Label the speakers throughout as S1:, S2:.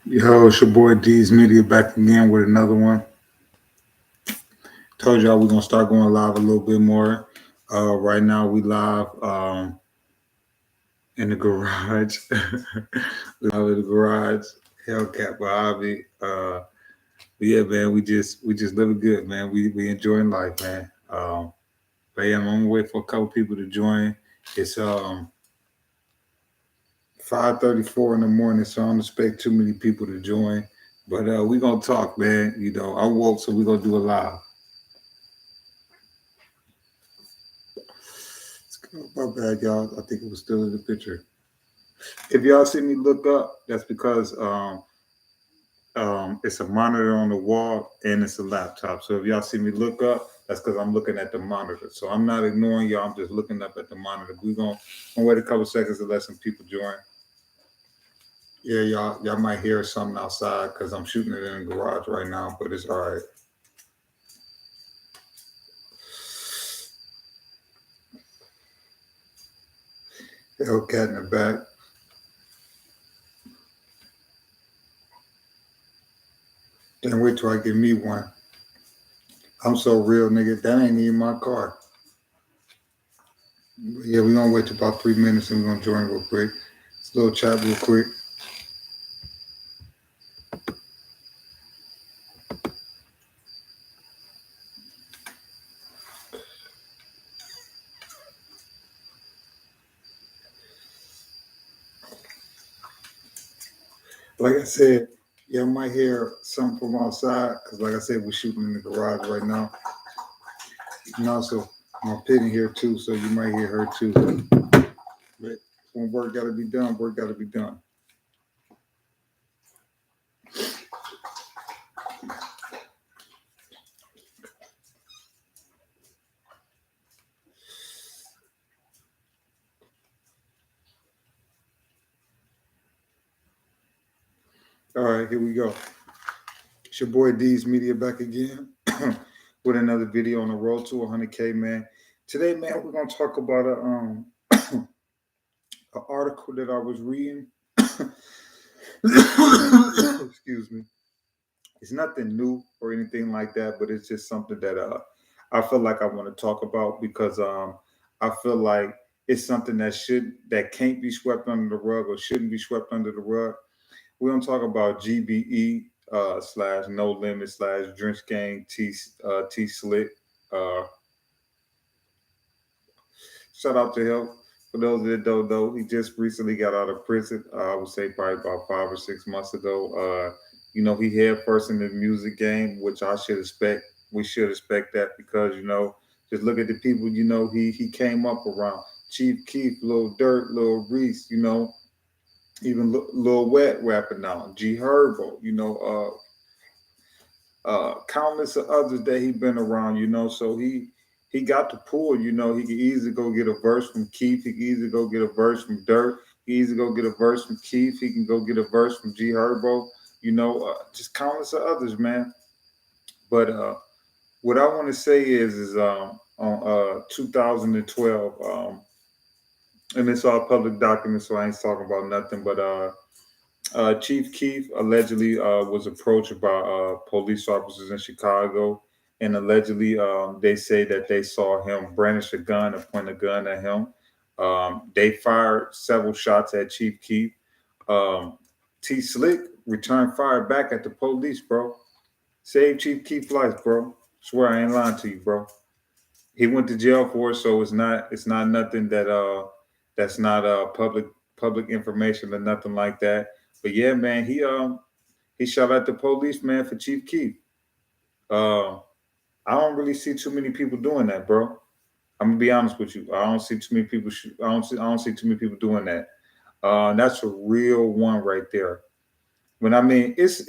S1: Yo, it's your boy D's Media back again with another one. Told y'all we're gonna start going live a little bit more. Right now we live in the garage. We live in the garage. Hellcat Bobby. But yeah, man, we just living good, man. We enjoying life, man. But yeah, I'm gonna wait for a couple people to join. It's 5:34 in the morning, so I don't expect too many people to join. But we gonna talk, man. You know, I woke, so we gonna do a live. My bad, y'all. I think it was still in the picture. If y'all see me look up, that's because it's a monitor on the wall and it's a laptop. So if y'all see me look up, that's because I'm looking at the monitor. So I'm not ignoring y'all. I'm just looking up at the monitor. We're gonna wait a couple seconds to let some people join. Yeah, y'all might hear something outside because I'm shooting it in the garage right now, but it's all right. Hellcat in the back. Then wait till I get me one. I'm so real, nigga. That ain't even my car. Yeah, we're gonna wait till about 3 minutes and we're gonna join real quick. Just a little chat real quick. Like I said, y'all might hear something from outside because, like I said, we're shooting in the garage right now. And also, my pit in here too, so you might hear her too. But when work got to be done, work got to be done. All right, here we go. It's your boy D's Media back again with another video on the road to 100K, man. Today, man, we're gonna talk about a an article that I was reading. Excuse me. It's nothing new or anything like that, but it's just something that I feel like I want to talk about because I feel like it's something that can't be swept under the rug or shouldn't be swept under the rug. We're gonna talk about GBE slash Nolimit slash Drench Gang T Slick. Uh, Shout out to him. For those that don't know, he just recently got out of prison. I would say probably about 5 or 6 months ago. He head first in the music game, which I should expect. We should expect that because just look at the people he came up around. Chief Keef, Lil Dirt, Lil Reese, even Lil Wet rapping now, G Herbo, countless of others that he been around, so he got the pull, he could easily go get a verse from Keith, he could easily go get a verse from Dirt, he can easily go get a verse from Keith, he can go get a verse from G Herbo, just countless of others, man. But what I want to say is on 2012, and it's all public documents, so I ain't talking about nothing, but Chief Keef allegedly was approached by police officers in Chicago, and allegedly they say that they saw him brandish a gun and point a gun at him. They fired several shots at Chief Keef. Um, T Slick returned fire back at the police, bro. Saved Chief Keef's life, bro. Swear I ain't lying to you, bro. He went to jail for it, so it's not nothing that's not public information or nothing like that. But yeah, man, he shot at the police, man, for Chief Keef. Uh, I don't really see too many people doing that, bro. I'm gonna be honest with you. I don't see too many people. I don't see too many people doing that. That's a real one right there. When I mean, it's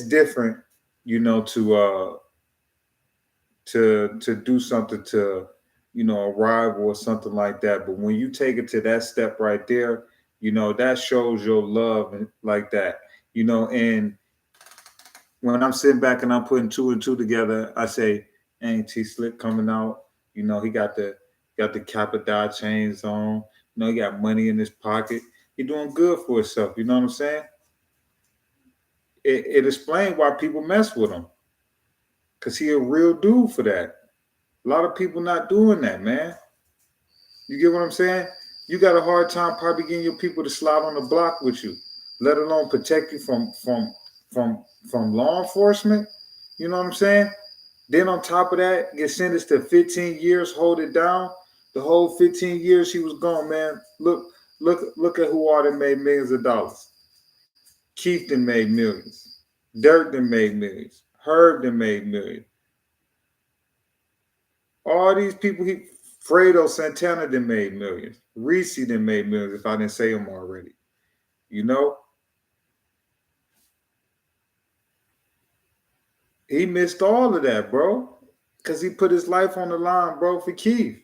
S1: different, to do something to a rival or something like that. But when you take it to that step right there, that shows your love and like that. And when I'm sitting back and I'm putting two and two together, I say, ain't T Slick coming out. He got the Capadot chains on. He got money in his pocket. He doing good for himself. You know what I'm saying? it explained why people mess with him. Cause he a real dude for that. A lot of people not doing that, man. You get what I'm saying? You got a hard time probably getting your people to slide on the block with you, let alone protect you from law enforcement. You know what I'm saying? Then on top of that, get sentenced to 15 years, hold it down. The whole 15 years he was gone, man. Look at who all that made millions of dollars. Keef done made millions. Dirt done made millions. Herb done made millions. All these people, Fredo Santana done made millions. Reese done made millions, if I didn't say them already. You know? He missed all of that, bro. Because he put his life on the line, bro, for Keef.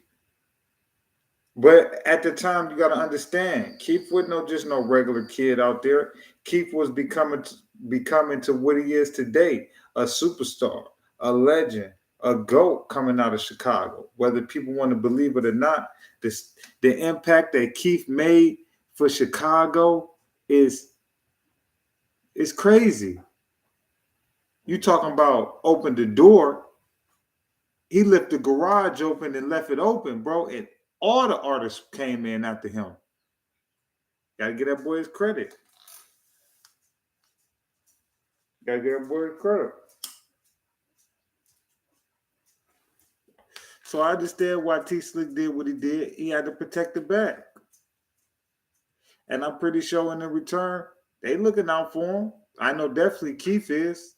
S1: But at the time, you got to understand, Keef wasn't just no regular kid out there. Keef was becoming to what he is today, a superstar, a legend, a GOAT coming out of Chicago. Whether people want to believe it or not, the impact that Keef made for Chicago is crazy. You talking about open the door. He left the garage open and left it open, bro. And all the artists came in after him. Gotta get that boy his credit. Gotta get that boy his credit. So I understand why T Slick did what he did. He had to protect the back. And I'm pretty sure in the return, they looking out for him. I know definitely Keef is.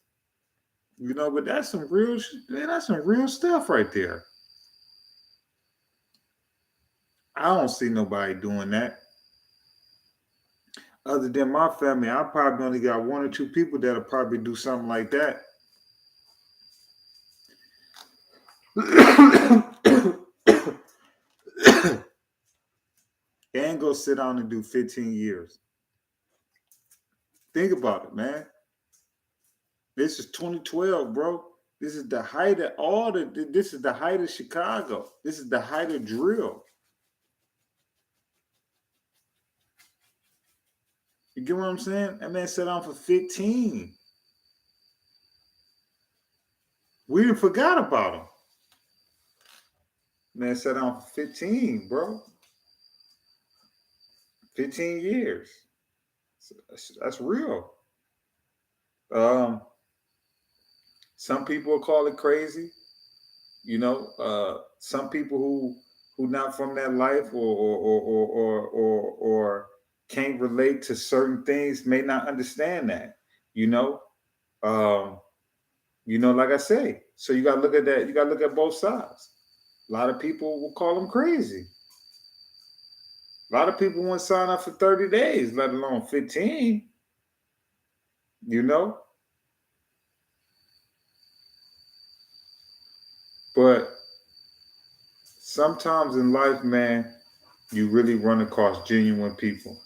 S1: You know, but that's some real stuff right there. I don't see nobody doing that. Other than my family, I probably only got one or two people that'll probably do something like that. And go sit down and do 15 years. Think about it, man. This is 2012, bro. This is the height of this is the height of Chicago. This is the height of drill. You get what I'm saying? That man sat down for 15. We didn't forgot about him. Man sat down for 15, bro. 15 years. That's real. Some people will call it crazy. You know, some people who not from that life or can't relate to certain things may not understand that. You know, like I say. So you gotta look at that. You gotta look at both sides. A lot of people will call them crazy. A lot of people won't sign up for 30 days, let alone 15. You know? But sometimes in life, man, you really run across genuine people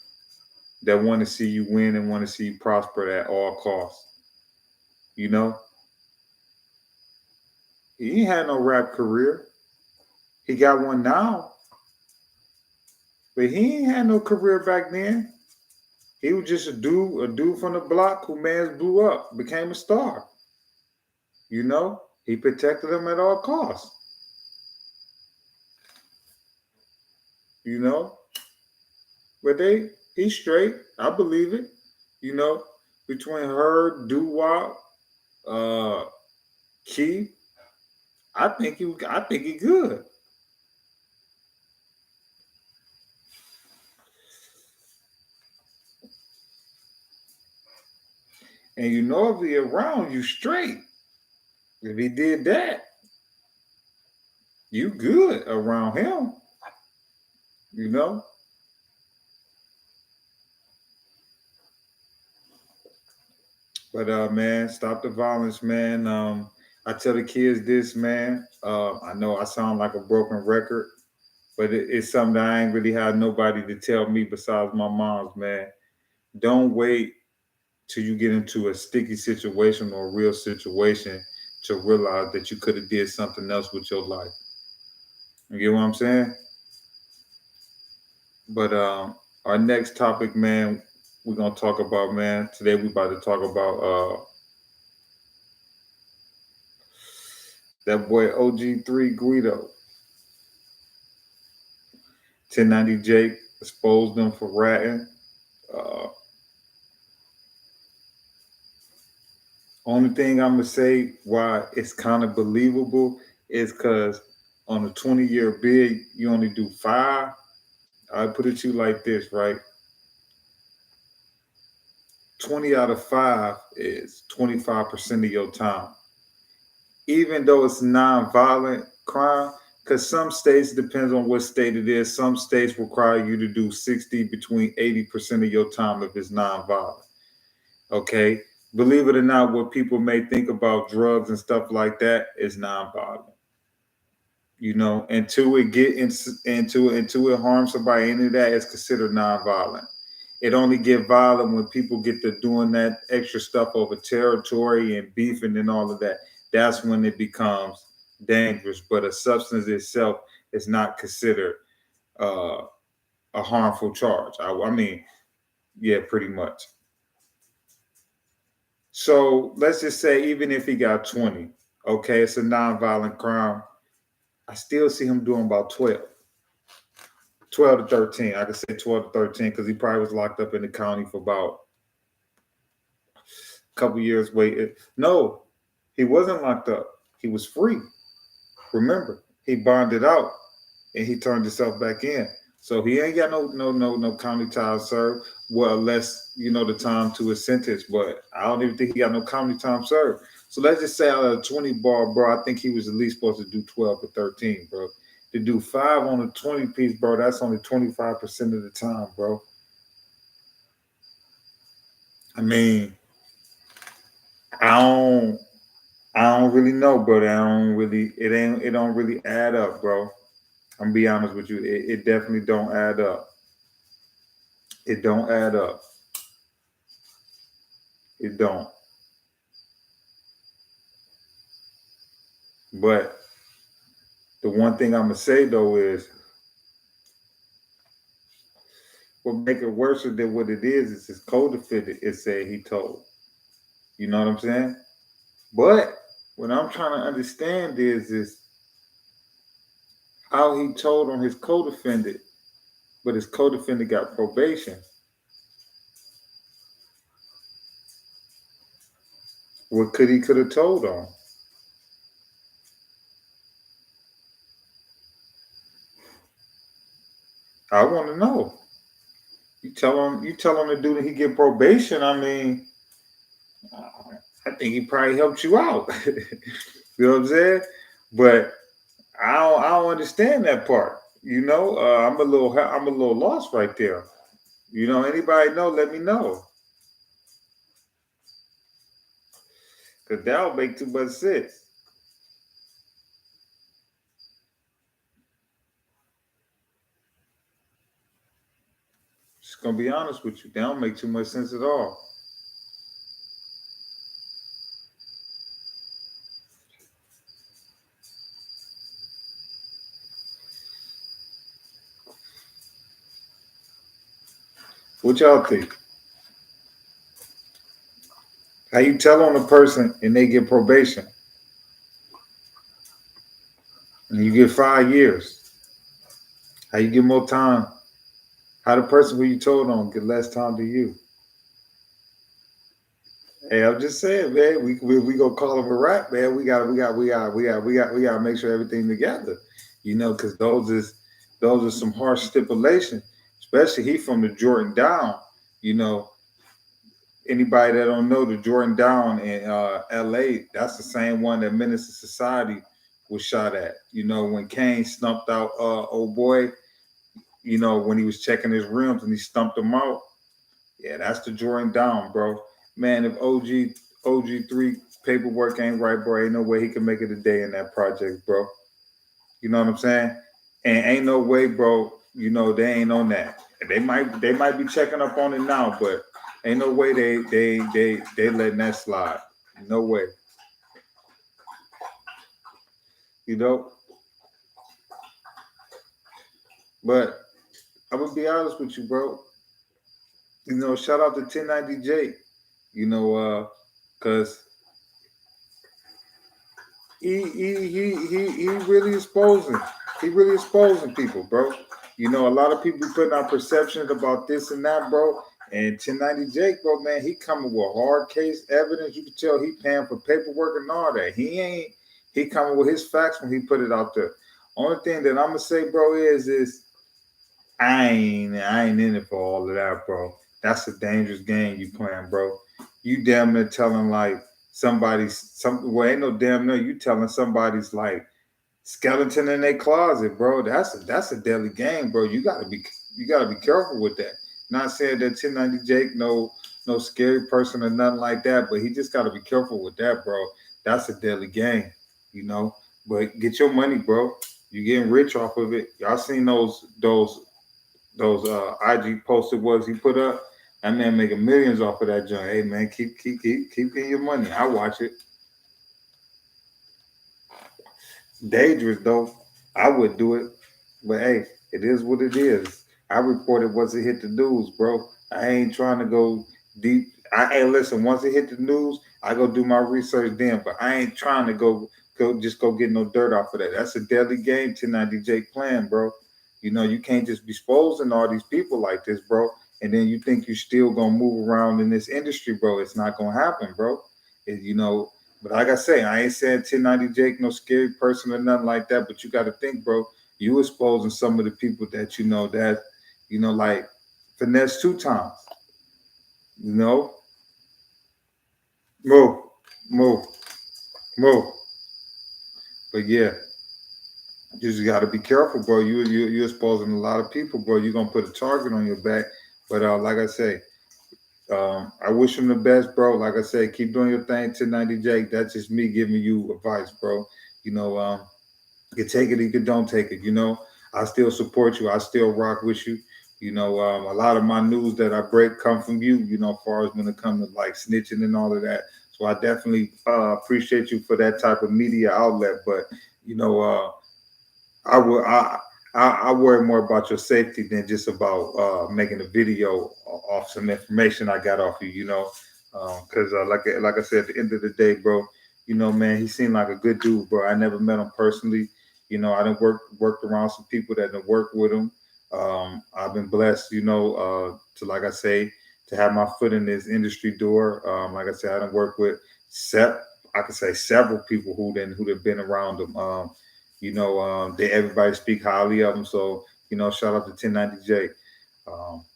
S1: that want to see you win and want to see you prosper at all costs. You know? He ain't had no rap career. He got one now. But he ain't had no career back then. He was just a dude from the block who man's blew up, became a star. You know? He protected them at all costs. You know? But he's straight. I believe it. You know? Between her, Doo-Wop, Keef, I think he good. And you know if he around, you straight. If he did that, you good around him. You know? But man, stop the violence, man. I tell the kids this, man. I know I sound like a broken record, but it's something that I ain't really had nobody to tell me besides my mom's, man. Don't wait till you get into a sticky situation or a real situation to realize that you could have did something else with your life. You get what I'm saying? But our next topic, man, we're gonna talk about, man. Today we about to talk about that boy OG3 Greedo. 1090 Jake exposed them for ratting. Uh, Only thing I'm gonna say why it's kind of believable is because on a 20-year bid, you only do five. I put it to you like this, right? 20 out of five is 25% of your time. Even though it's non-violent crime, because some states, depends on what state it is, some states require you to do 60 between 80% of your time if it's non-violent. Okay? Believe it or not, what people may think about drugs and stuff like that is non-violent. You know, until it get into it harm somebody, any of that is considered non-violent. It only get violent when people get to doing that extra stuff over territory and beefing and all of that. That's when it becomes dangerous. But a substance itself is not considered uh, a harmful charge. I mean, yeah, pretty much. So let's just say even if he got 20, okay, it's a non-violent crime. I still see him doing about 12. 12 to 13. I could say 12 to 13 because he probably was locked up in the county for about a couple years. Wait, no, he wasn't locked up. He was free. Remember, he bonded out and he turned himself back in. So he ain't got no county time served. Well, less the time to his sentence. But I don't even think he got no county time served. So let's just say out of a 20 ball, bro, I think he was at least supposed to do 12 or 13, bro. To do 5 on a 20 piece, bro, that's only 25% of the time, bro. I mean, I don't I don't really know, brother. It don't really add up, bro. I'm gonna be honest with you. It definitely don't add up. It don't add up. It don't. But the one thing I'm gonna say though is what make it worse than what it is his co-defendant is saying he told. You know what I'm saying? But what I'm trying to understand is how he told on his co-defendant, but his co-defendant got probation. What could have told on? I want to know. You tell him to do that he get probation. I mean, I think he probably helped you out. You know what I'm saying? But I don't understand that part. I'm a little lost right there. Anybody know? Let me know, cause that'll make too much sense. Just gonna be honest with you, that don't make too much sense at all. What y'all think? How you tell on a person and they get probation and you get 5 years? How you get more time? How the person who you told on get less time to you? Hey, I'm just saying, man. We gonna call him a rap, man. We gotta make sure everything together. Because those are some harsh stipulations. Especially he from the Jordan Down. You know, anybody that don't know the Jordan Down in L.A. That's the same one that Menace to Society was shot at. When Kane stumped out old boy. When he was checking his rims and he stumped him out. Yeah, that's the Jordan Down, bro. Man, if OG3 paperwork ain't right, bro, ain't no way he can make it a day in that project, bro. You know what I'm saying? And ain't no way, bro. They ain't on that. They might be checking up on it now, but ain't no way they letting that slide. No way. You know. But I'm gonna be honest with you, bro. You know, shout out to 1090 Jake. You know, cause he really exposing. He really exposing people, bro. You know, a lot of people putting out perceptions about this and that, bro. And 1090 Jake, bro, man, he coming with hard case evidence. You can tell he paying for paperwork and all that. He coming with his facts when he put it out there. Only thing that I'm gonna say, bro, is I ain't in it for all of that, bro. That's a dangerous game you playing, bro. You damn near telling like well, ain't no damn near, you telling somebody's like skeleton in their closet, bro. That's a deadly game, bro. You gotta be careful with that. Not saying that 1090 Jake no scary person or nothing like that, but he just gotta be careful with that, bro. That's a deadly game, you know. But get your money, bro. You getting rich off of it. Y'all seen those IG posted was he put up? That man making millions off of that joint. Hey man, keep getting your money. I watch it. Dangerous though. I would do it. But hey, it is what it is. I reported once it hit the news, bro. I ain't trying to go deep. Hey, listen, once it hit the news, I go do my research then. But I ain't trying to go get no dirt off of that. That's a deadly game 1090 Jake playing, bro. You know, you can't just be exposing all these people like this, bro. And then you think you still gonna move around in this industry, bro. It's not gonna happen, bro. You know, but like I say, I ain't saying 1090 Jake no scary person or nothing like that. But you got to think, bro. You exposing some of the people like Finesse2tymes. You know, move, move, move. But yeah, you just got to be careful, bro. You exposing a lot of people, bro. You're gonna put a target on your back. But like I say, I wish him the best, bro. Like I say, keep doing your thing, 1090 Jake. That's just me giving you advice, bro. You know, you can take it, you can don't take it. You know, I still support you. I still rock with you. You know, a lot of my news that I break come from you. You know, as far as when it comes to like snitching and all of that. So I definitely appreciate you for that type of media outlet. But you know, I would I worry more about your safety than just about making a video off some information I got off you. You know, because like I said, at the end of the day, bro, you know, man, he seemed like a good dude, bro. I never met him personally. You know, I done worked around some people that done worked with him. I've been blessed, you know, to like I say, to have my foot in this industry door. Like I said, I done worked with I could say several people who been around him. You know, they everybody speak highly of him. So, you know, shout out to 1090 Jake. Um,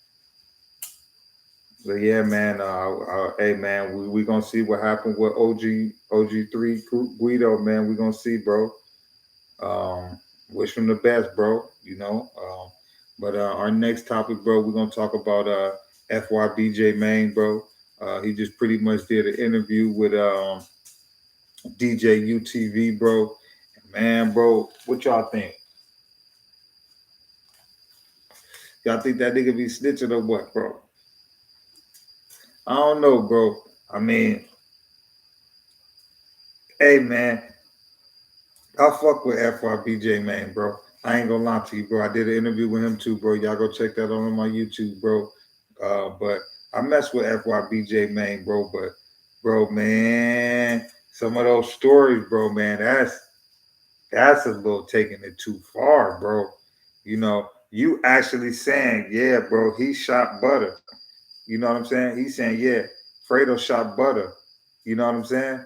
S1: but yeah, man, hey man, we gonna see what happened with OG3 Guido, man. We gonna see, bro. Wish him the best, bro. You know. But our next topic, bro, we're gonna talk about FYBJ Main, bro. He just pretty much did an interview with DJ UTV, bro. Man, bro, what y'all think? Y'all think that nigga be snitching or what, bro? I don't know, bro. I mean, hey, man, I fuck with FYBJ, man, bro. I ain't gonna lie to you, bro. I did an interview with him too, bro. Y'all go check that out on my YouTube, bro. But I mess with FYBJ, man, bro. But, bro, man, some of those stories, bro, man, that's a little taking it too far, bro. You know, you actually saying, yeah, bro, he shot Butter. You know what I'm saying? He's saying, yeah, Fredo shot Butter. You know what I'm saying?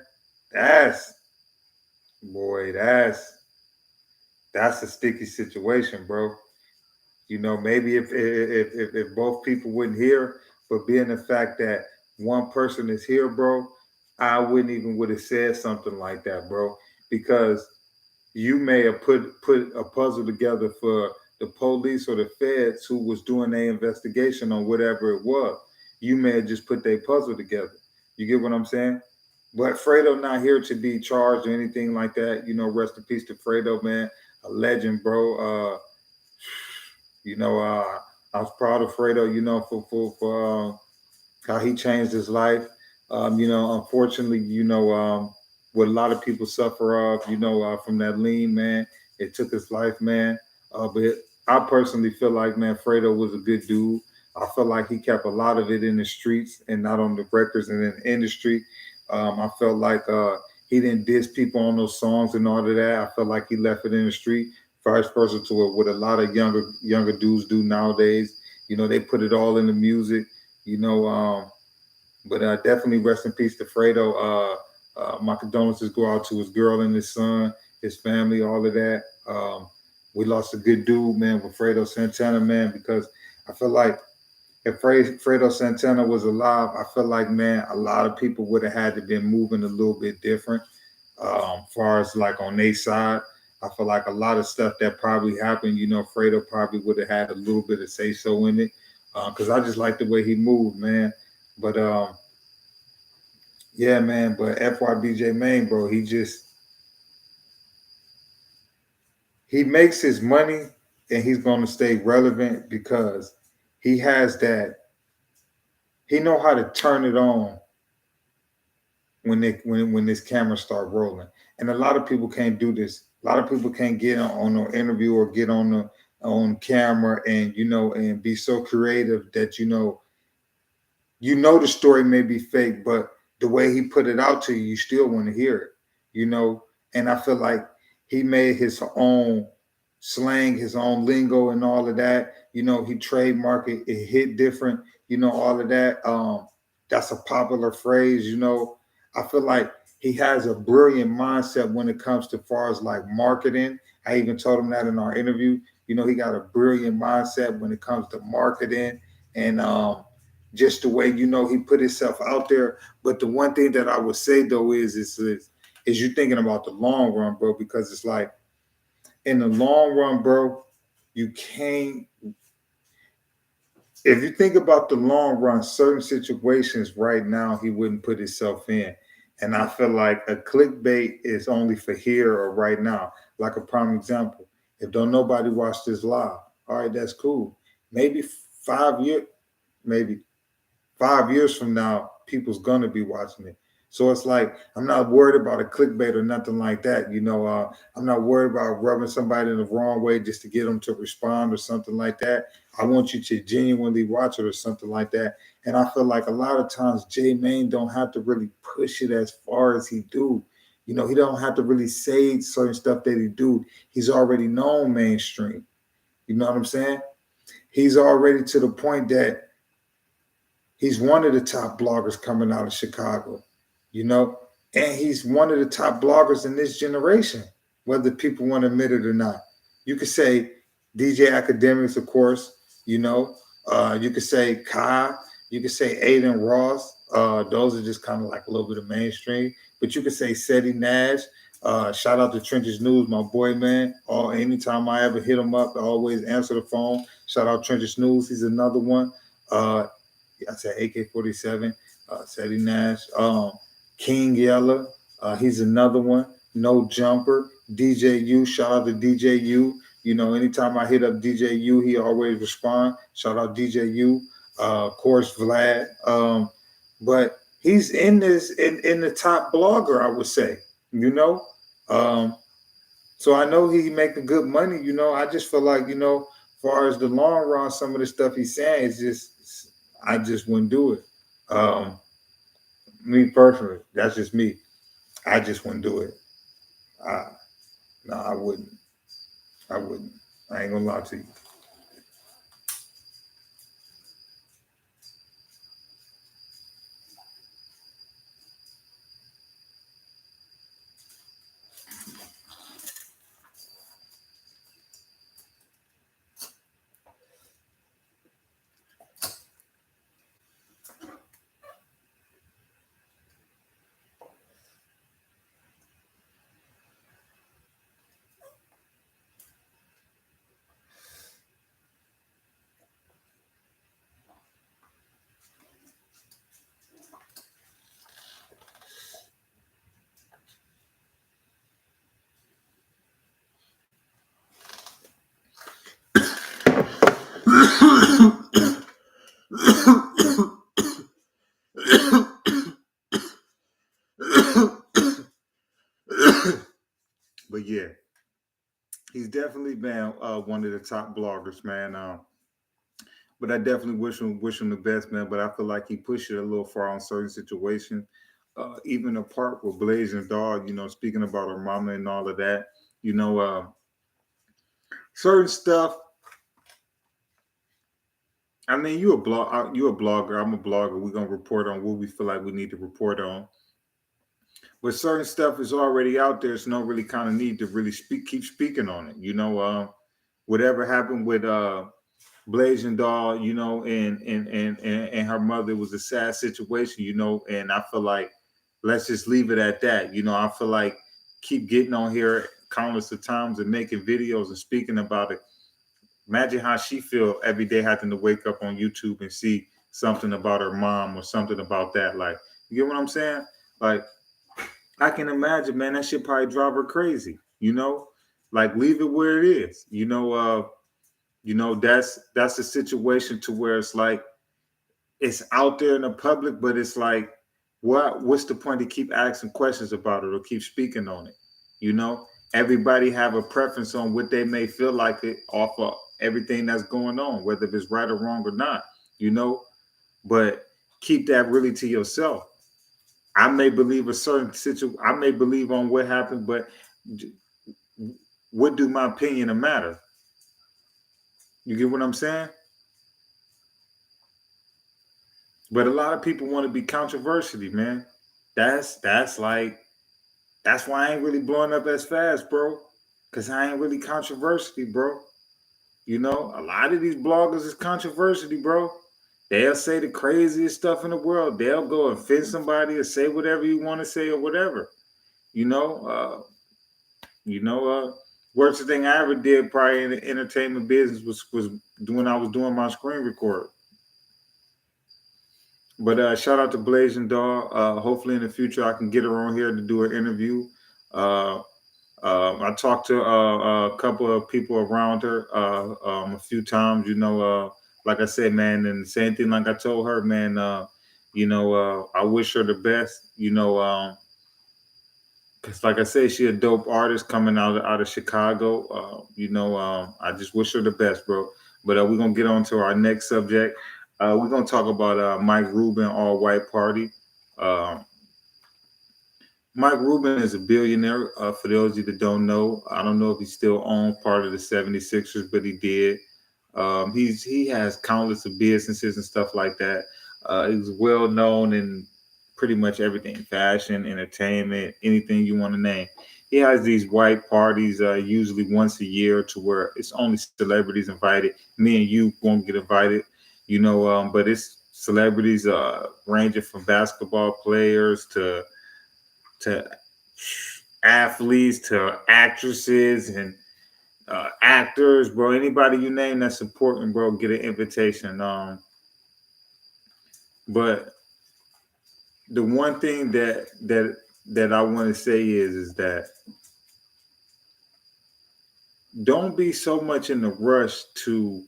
S1: That's boy, that's a sticky situation, bro. You know, maybe if both people wouldn't hear, but being the fact that one person is here, bro, I wouldn't even would have said something like that, bro, because you may have put a puzzle together for the police or the feds who was doing their investigation on whatever it was. You may have just put their puzzle together. You get what I'm saying? But Fredo not here to be charged or anything like that. You know, rest in peace to Fredo, man, a legend, bro. You know, I was proud of Fredo. You know, for how he changed his life. You know, unfortunately, you know, what a lot of people suffer of, you know, from that lean, man. It took his life, man. But I personally feel like, man, Fredo was a good dude. I feel like he kept a lot of it in the streets and not on the records and in the industry. I felt like he didn't diss people on those songs and all of that. I felt like he left it in the street, vice versa to what a lot of younger dudes do nowadays. You know, they put it all in the music. You know, but definitely rest in peace to Fredo. My condolences go out to his girl and his son, his family, all of that. We lost a good dude, man, with Fredo Santana, man, because I feel like if Fredo Santana was alive, I feel like, man, a lot of people would have had to been moving a little bit different. Far as like on their side, I feel like a lot of stuff that probably happened, you know, Fredo probably would have had a little bit of say so in it. Because I just like the way he moved, man. But yeah, man. But FYBJ Main, bro, he makes his money and he's gonna stay relevant because he has that. He know how to turn it on when this camera start rolling. And a lot of people can't do this. A lot of people can't get on an interview or get on camera and and be so creative that the story may be fake, but the way he put it out to you, you still want to hear it, And I feel like he made his own slang, his own lingo, and all of that. He trademarked it. It hit different. All of that. That's a popular phrase. I feel like he has a brilliant mindset when it comes to far as like marketing. I even told him that in our interview. He got a brilliant mindset when it comes to marketing and just the way he put himself out there. But the one thing that I would say though is you thinking about the long run, bro, because it's like in the long run, bro, you can't. If you think about the long run, certain situations right now he wouldn't put himself in. And I feel like a clickbait is only for here or right now. Like a prime example. If don't nobody watch this live, all right, that's cool. Maybe 5 years, maybe 5 years from now, people's gonna be watching it. So it's like I'm not worried about a clickbait or nothing like that. I'm not worried about rubbing somebody in the wrong way just to get them to respond or something like that. I want you to genuinely watch it or something like that. And I feel like a lot of times J Main don't have to really push it as far as he do. He don't have to really say certain stuff that he do. He's already known mainstream. You know what I'm saying? He's already to the point that he's one of the top bloggers coming out of Chicago, and he's one of the top bloggers in this generation, whether people want to admit it or not. You could say DJ Academics, of course, you could say Kai, you could say Aiden Ross. Those are just kind of like a little bit of mainstream, but you could say Seti Nash. Shout out to Trenches News, my boy, man. Anytime I ever hit him up, I always answer the phone. Shout out Trenches News. He's another one. I said AK-47, Seti Nash, King Yeller, he's another one. No Jumper, DJ U, shout out to DJ U. Anytime I hit up DJ U, he always respond. Shout out DJ U, of course Vlad. But he's in the top blogger, I would say. So I know he making good money. I just feel like far as the long run, some of the stuff he's saying is just. I just wouldn't do it. Me personally, that's just me. I just wouldn't do it. No, I wouldn't. I wouldn't. I ain't gonna lie to you. But yeah, he's definitely been one of the top bloggers, man. But I definitely wish him the best, man. But I feel like he pushed it a little far on certain situations. Even the part with Blazing Dog, speaking about her mama and all of that, you know, certain stuff. I mean, you a blogger. I'm a blogger. We're gonna report on what we feel like we need to report on. But certain stuff is already out there. It's no really kind of need to really keep speaking on it. Whatever happened with Blazing Doll, and her mother was a sad situation, and I feel like let's just leave it at that. I feel like keep getting on here countless of times and making videos and speaking about it. Imagine how she feel every day having to wake up on YouTube and see something about her mom or something about that. Like, you get what I'm saying? Like, I can imagine, man, that shit probably drive her crazy. Like leave it where it is. That's a situation to where it's like it's out there in the public, but it's like, what's the point to keep asking questions about it or keep speaking on it? Everybody have a preference on what they may feel like it off of everything that's going on, whether it's right or wrong or not, but keep that really to yourself. I may believe a certain situation, I may believe on what happened, but what do my opinion matter? You get what I'm saying? But a lot of people want to be controversial, man. That's like that's why I ain't really blowing up as fast, bro. Cause I ain't really controversial, bro. A lot of these bloggers is controversial, bro. They'll say the craziest stuff in the world. They'll go offend somebody or say whatever you want to say or whatever. You know, uh, worst thing I ever did probably in the entertainment business was when I was doing my screen record. But shout out to Blazing Dog. Hopefully in the future I can get her on here to do an interview. Uh, I talked to a couple of people around her a few times. Like I said, man, and the same thing like I told her, man. I wish her the best. Cause like I said, she a dope artist coming out of Chicago. I just wish her the best, bro. But we're gonna get on to our next subject. We're gonna talk about Mike Rubin, All White Party. Uh, Mike Rubin is a billionaire. For those of you that don't know, I don't know if he still owns part of the 76ers, but he did. He has countless of businesses and stuff like that. He's well known in pretty much everything: fashion, entertainment, anything you want to name. He has these white parties usually once a year to where it's only celebrities invited. Me and you won't get invited, but it's celebrities ranging from basketball players to athletes to actresses and actors, bro. Anybody you name that's important, bro, get an invitation. But the one thing that I want to say is that don't be so much in the rush to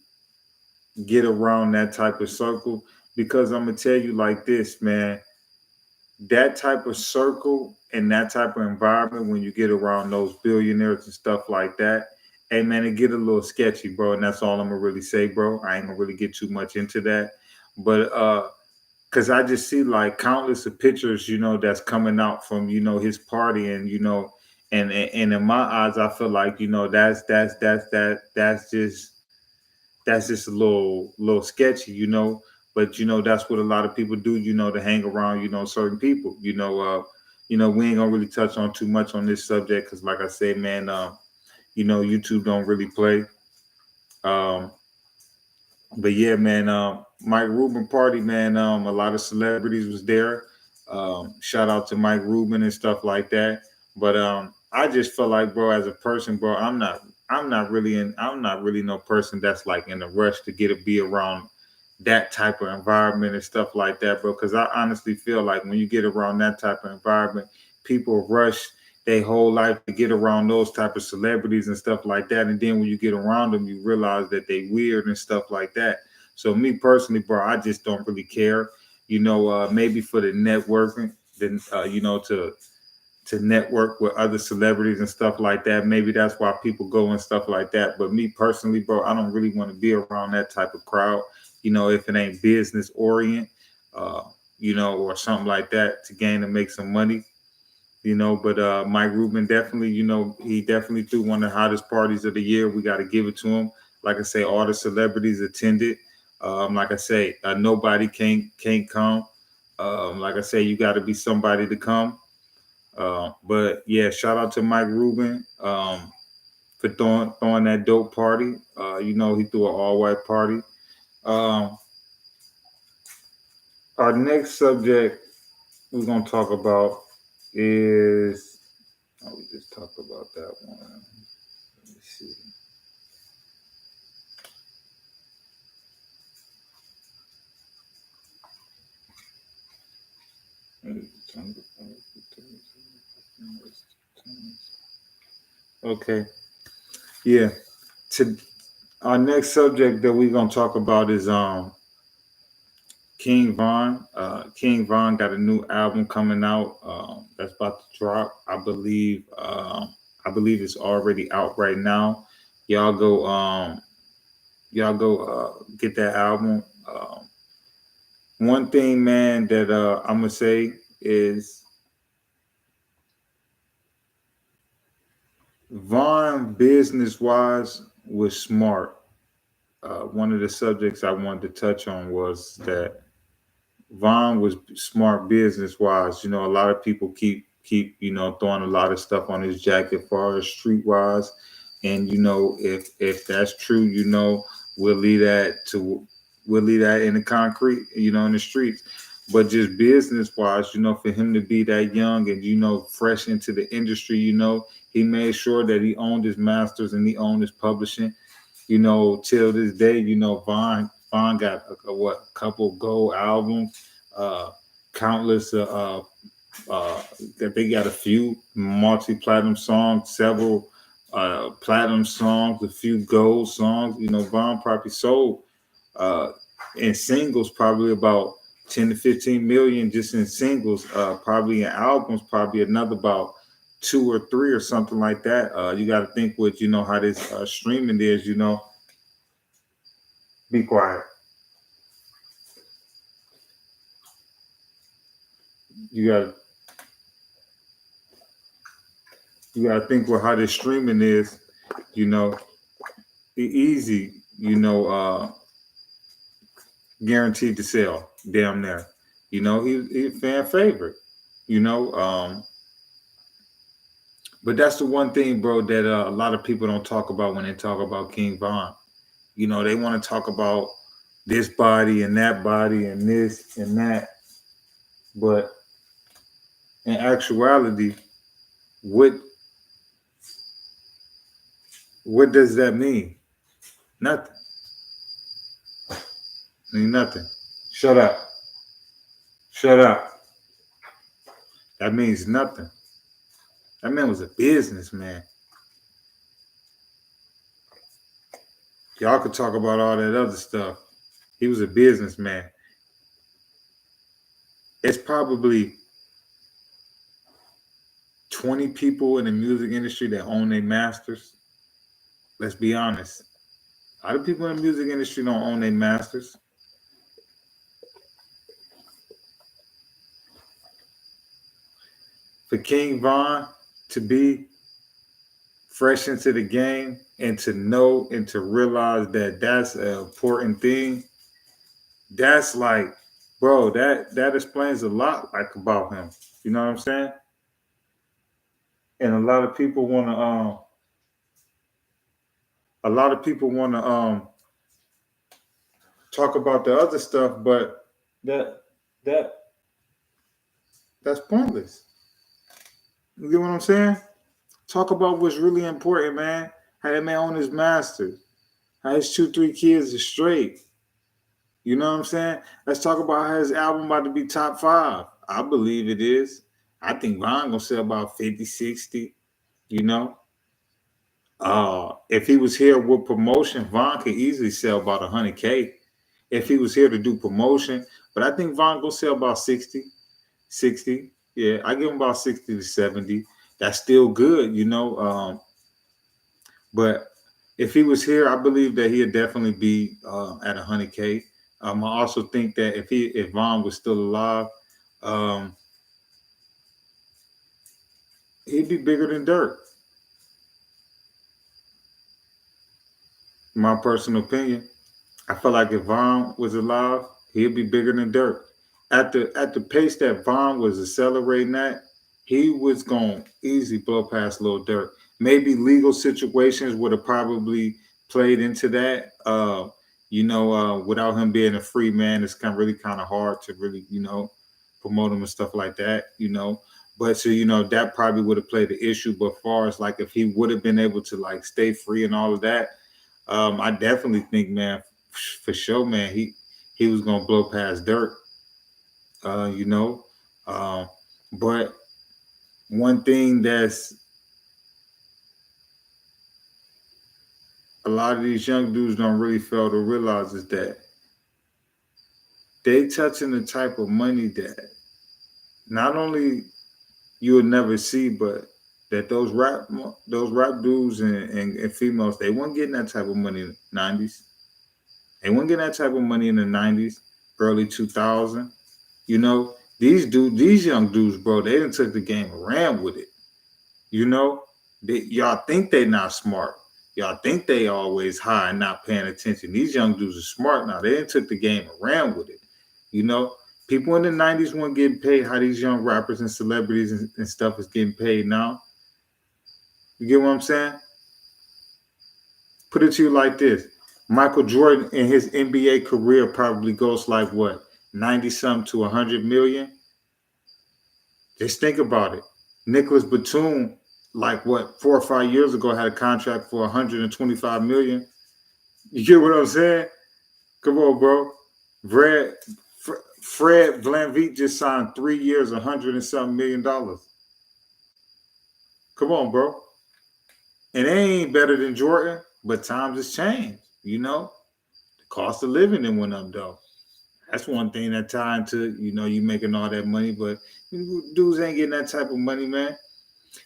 S1: get around that type of circle, because I'm gonna tell you like this, man. That type of circle and that type of environment, when you get around those billionaires and stuff like that, hey man, it get a little sketchy, bro. And that's all I'm gonna really say, bro. I ain't gonna really get too much into that. But because I just see like countless of pictures, that's coming out from, his party, and and in my eyes, I feel like, that's just a little sketchy, But that's what a lot of people do, to hang around, certain people. We ain't gonna really touch on too much on this subject because, like I said, man, YouTube don't really play. Um, but yeah, man, Mike Rubin party, man. A lot of celebrities was there. Shout out to Mike Rubin and stuff like that. But I just feel like, bro, as a person, bro, I'm not really no person that's like in a rush to be around that type of environment and stuff like that, bro. Because I honestly feel like when you get around that type of environment, people rush their whole life to get around those type of celebrities and stuff like that. And then when you get around them, you realize that they weird and stuff like that. So me personally, bro, I just don't really care. Maybe for the networking, then to network with other celebrities and stuff like that. Maybe that's why people go and stuff like that. But me personally, bro, I don't really want to be around that type of crowd. If it ain't business orient, uh, or something like that to gain and make some money. But Mike Rubin definitely, he definitely threw one of the hottest parties of the year. We got to give it to him. Like I say, all the celebrities attended. Like I say, nobody can't come. Like I say, you got to be somebody to come. But yeah, shout out to Mike Rubin for throwing that dope party. He threw an all white party. Our next subject we're gonna talk about is we just talked about that one. Let me see. Okay. Yeah. To our next subject that we're gonna talk about is King Von. King Von got a new album coming out that's about to drop. I believe it's already out right now. Y'all go get that album. One thing, man, that I'm gonna say is Von business wise was smart. One of the subjects I wanted to touch on was that Von was smart business wise. A lot of people keep throwing a lot of stuff on his jacket as far as street wise, and if that's true, we'll leave that to we'll leave that in the concrete, in the streets. But just business wise, for him to be that young and fresh into the industry, he made sure that he owned his masters and he owned his publishing. Till this day, Von got a couple gold albums, countless that they got a few multi-platinum songs, several platinum songs, a few gold songs. Von probably sold in singles probably about 10 to 15 million just in singles. Probably in albums, probably another about 2 or 3 or something like that. You got to think with how this streaming is. Be quiet. You got think with how this streaming is. Easy. Guaranteed to sell. Damn near. He's a fan favorite. You know, um, but that's the one thing, bro, that a lot of people don't talk about when they talk about King Von. They want to talk about this body and this and that, but in actuality, what what does that mean? Nothing. Mean nothing. Shut up. Shut up. That means nothing. That man was a businessman. Y'all could talk about all that other stuff. He was a businessman. It's probably 20 people in the music industry that own their masters. Let's be honest. A lot of people in the music industry don't own their masters. For King Von to be fresh into the game and to know and to realize that that's an important thing, that's like, bro, that explains a lot like about him. You know what I'm saying? And a lot of people wanna talk about the other stuff, but that that that's pointless. You get what I'm saying? Talk about what's really important, man. How that man own his masters. How his 2, 3 kids are straight. You know what I'm saying? Let's talk about how his album about to be top 5. I believe it is. I think Von gonna sell about 50, 60. You know? If he was here with promotion, Von could easily sell about 100K if he was here to do promotion. But I think Von gonna sell about 60, 60. Yeah, I give him about 60 to 70. That's still good, you know. But if he was here, I believe that he'd definitely be at 100K. I also think that if Vaughn was still alive, um, he'd be bigger than Dirk. My personal opinion. I feel like if Vaughn was alive, he'd be bigger than Dirk. At the pace that Vaughn was accelerating at, he was going to easily blow past Lil Dirk. Maybe legal situations would have probably played into that. Without him being a free man, it's kind of hard to really, promote him and stuff like that, But so, that probably would have played the issue. But as far as like if he would have been able to like stay free and all of that, I definitely think, man, for sure, man, he was gonna blow past Dirk. Uh, you know, um, but one thing that's a lot of these young dudes don't really fail to realize is that they touching the type of money that not only you'll never see, but that those rap dudes and females, they weren't getting that type of money in the 90s. They weren't getting that type of money in the 90s, early 2000. These young dudes, bro, they done took the game and ran with it. Y'all think they not smart. Y'all think they always high and not paying attention. These young dudes are smart now. They done took the game and ran with it. You know, people in the 90s weren't getting paid how these young rappers and celebrities and stuff is getting paid now. You get what I'm saying? Put it to you like this. Michael Jordan in his NBA career probably goes like what? 90 something to 100 million. Just think about it. Nicholas Batum, like what, 4 or 5 years ago, had a contract for 125 million. You get what I'm saying? Come on, bro. Fred VanVleet just signed 3 years, 100 and something $1 million. Come on, bro. And they ain't better than Jordan, but times has changed. The cost of living then went up, though. That's one thing that tied to, you making all that money, but dudes ain't getting that type of money, man.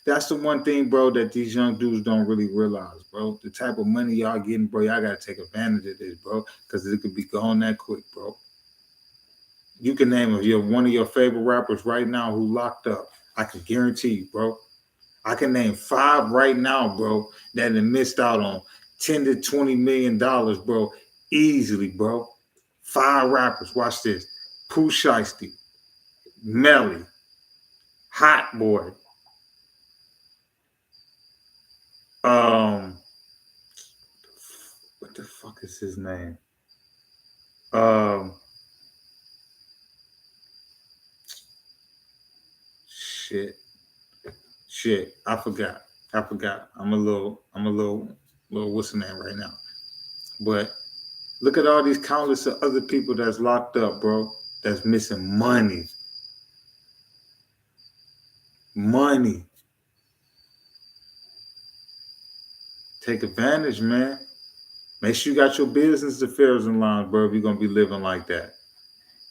S1: That's the one thing, bro, that these young dudes don't really realize, bro. The type of money y'all getting, bro, y'all got to take advantage of this, bro, because it could be gone that quick, bro. You can name one of your favorite rappers right now who locked up. I can guarantee you, bro. I can name 5 right now, bro, that have missed out on $10 to $20 million, bro, easily, bro. 5 rappers. Watch this. Pooh Shiesty, Melly, Hot Boy, what the fuck is his name? Shit. I forgot. I'm a little what's the name right now? But look at all these countless of other people that's locked up, bro. That's missing money. Money. Take advantage, man. Make sure you got your business affairs in line, bro, if you're gonna be living like that.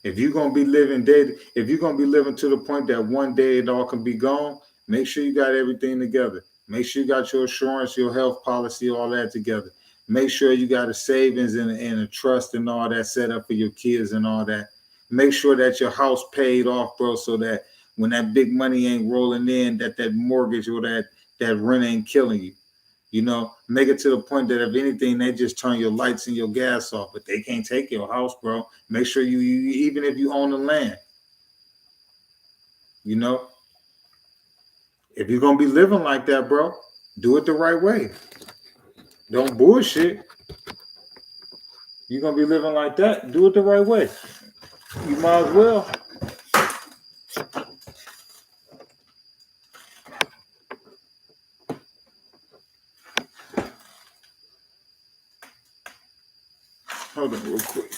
S1: If you're gonna be living to the point that one day it all can be gone, make sure you got everything together. Make sure you got your insurance, your health policy, all that together. Make sure you got a savings and a trust and all that set up for your kids and all that. Make sure that your house paid off, bro, so that when that big money ain't rolling in, that mortgage or that rent ain't killing you. Make it to the point that if anything, they just turn your lights and your gas off, but they can't take your house, bro. Make sure you even if you own the land, if you're going to be living like that, bro, do it the right way. Don't bullshit. You're going to be living like that, do it the right way. You might as well. Hold on real quick.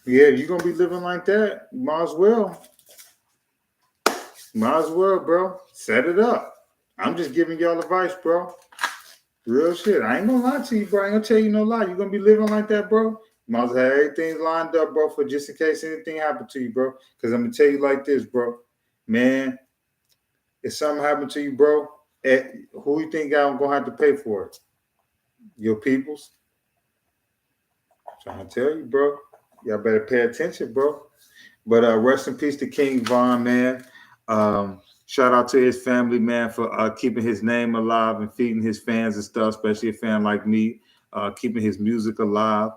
S1: Yeah, you're going to be living like that. Might as well. Might as well, bro. Set it up. I'm just giving y'all advice, bro. Real shit. I ain't gonna lie to you, bro. I ain't gonna tell you no lie. You gonna be living like that, bro? You might as well have everything lined up, bro, for just in case anything happened to you, bro. Because I'm gonna tell you like this, bro. Man, if something happened to you, bro, who you think I'm gonna have to pay for it? Your peoples. Trying to tell you, bro. Y'all better pay attention, bro. But rest in peace to King Von, man. Shout out to his family, man, for keeping his name alive and feeding his fans and stuff, especially a fan like me, keeping his music alive.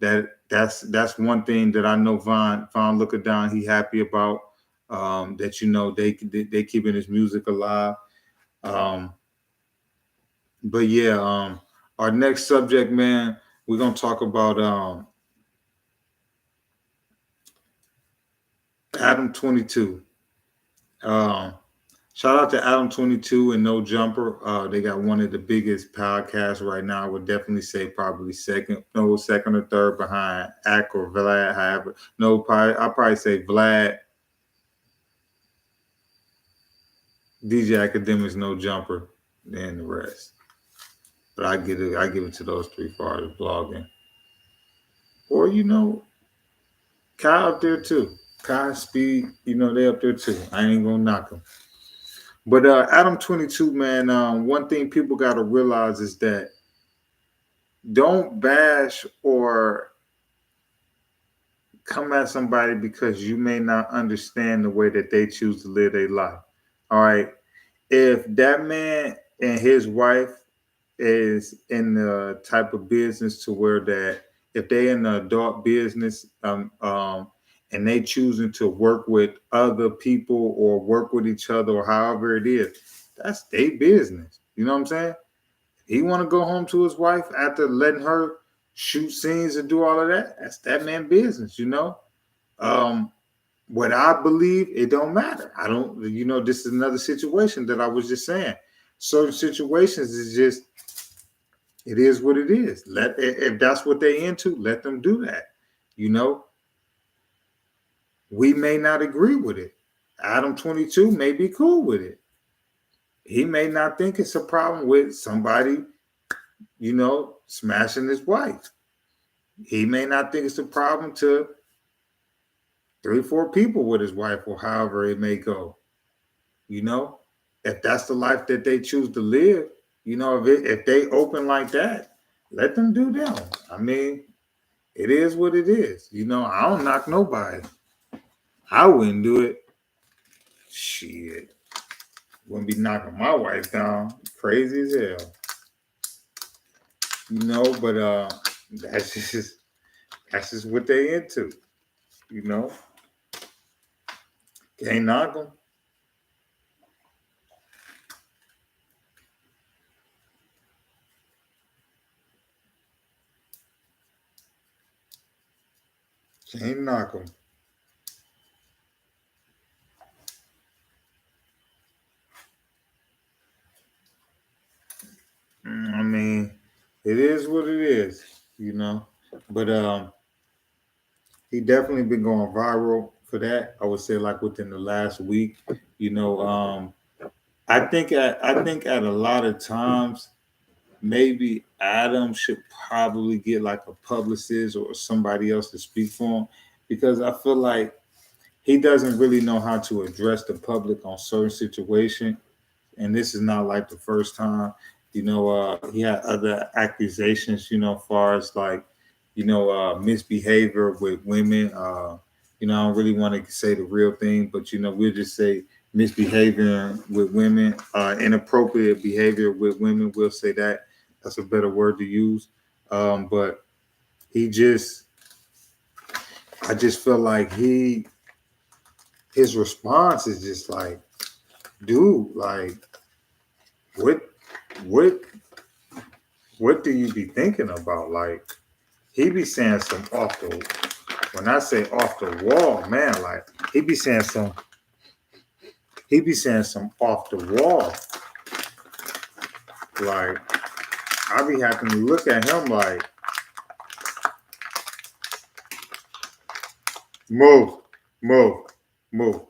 S1: That's one thing that I know Von Looker Down he happy about. That they keeping his music alive. But yeah, our next subject, man, we're gonna talk about Adam 22. Um, Shout out to Adam 22 and No Jumper. They got one of the biggest podcasts right now. I would definitely say probably second or third behind Ak or Vlad. However, I'll probably say Vlad, DJ Academics, No Jumper, then the rest. But I give it to those three for as blogging. Or Kai up there too. Kai Speed, they up there too. I ain't gonna knock them. But Adam 22, man, one thing people gotta realize is that don't bash or come at somebody because you may not understand the way that they choose to live their life. All right. If that man and his wife is in the type of business to where that if they in the adult business and they choosing to work with other people or work with each other or however it is, that's their business. You know what I'm saying? He want to go home to his wife after letting her shoot scenes and do all of that. That's that man business. Um, what I believe, it don't matter. I don't, this is another situation that I was just saying. Certain situations is just, it is what it is. If that's what they into, let them do that. You know, we may not agree with it. Adam 22 may be cool with it. He may not think it's a problem with somebody, smashing his wife. He may not think it's a problem to 3-4 people with his wife or however it may go. If that's the life that they choose to live, if they open like that, let them do them. I mean, it is what it is. I don't knock nobody. I wouldn't do it. Shit. Wouldn't be knocking my wife down. Crazy as hell. But that's just what they into. You know, can't knock them. Can't knock them. I mean, it is what it is. But he definitely been going viral for that. I would say like within the last week. I think at a lot of times maybe Adam should probably get like a publicist or somebody else to speak for him because I feel like he doesn't really know how to address the public on certain situations. And this is not like the first time. He had other accusations, far as like, misbehavior with women. I don't really want to say the real thing, but we'll just say misbehavior with women, inappropriate behavior with women. We'll say that. That's a better word to use. But I just feel like his response is just like, dude, like, what, what, what do you be thinking about? Like, he be saying some off the, when I say off the wall, man, like, he be saying some off the wall. Like, I be having to look at him like, move, move, move.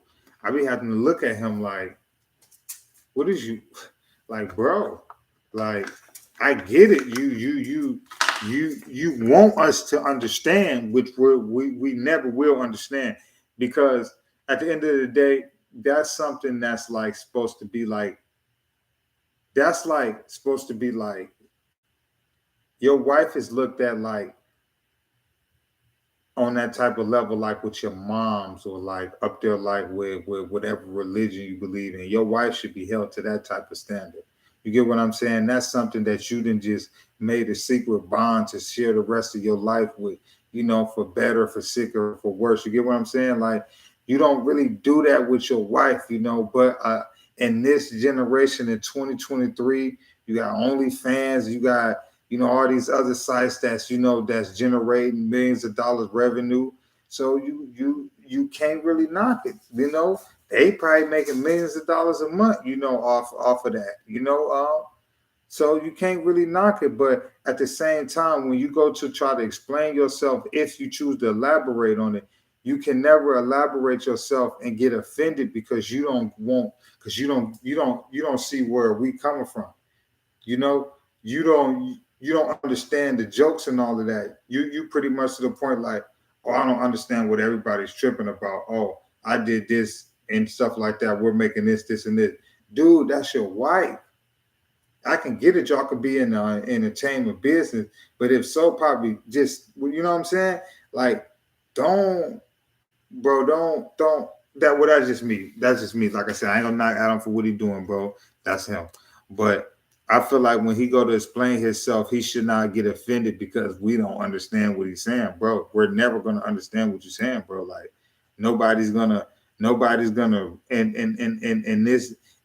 S1: I be having to look at him like, what is you, like, bro? Like, I get it. You want us to understand, which we never will understand, because at the end of the day, that's something that's like supposed to be like that's like supposed to be like your wife is looked at like on that type of level, like with your moms, or like up there, like with whatever religion you believe in. Your wife should be held to that type of standard. You get what I'm saying? That's something that you didn't just made a secret bond to share the rest of your life with, for better, for sicker, for worse. You get what I'm saying? Like, you don't really do that with your wife, but in this generation in 2023, you got OnlyFans, you got all these other sites that's generating millions of dollars revenue. So you can't really knock it. They probably making millions of dollars a month, off of that. So you can't really knock it. But at the same time, when you go to try to explain yourself, if you choose to elaborate on it, you can never elaborate yourself and get offended because you don't see where we coming from. You know, you don't understand the jokes and all of that. You pretty much to the point like, oh, I don't understand what everybody's tripping about. Oh, I did this and stuff like that. We're making this, and this. Dude, that's your wife. I can get it. Y'all could be in the entertainment business, but if so, probably just you know what I'm saying. Like, don't, bro, don't. That's just me. That's just me. Like I said, I ain't gonna knock Adam for what he doing, bro. That's him. But I feel like when he go to explain himself, he should not get offended because we don't understand what he's saying, bro. We're never gonna understand what you're saying, bro. Like, nobody's gonna,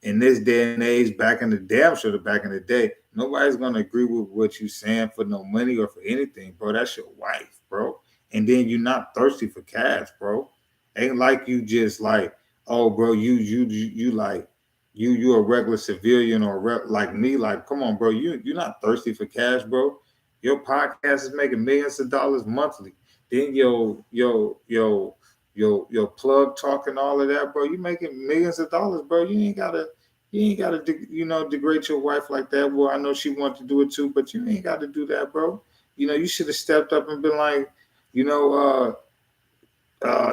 S1: in this day and age, back in the day, I'm sure back in the day, nobody's gonna agree with what you're saying for no money or for anything, bro. That's your wife, bro. And then you're not thirsty for cash, bro. Ain't like you just like, oh, bro, you like you a regular civilian or like me. Like, come on, bro, you're not thirsty for cash, bro. Your podcast is making millions of dollars monthly. Then your plug talking all of that, bro. You making millions of dollars, bro. You ain't gotta degrade your wife like that. Well, I know she wants to do it too, but you ain't got to do that, bro. You should have stepped up and been like,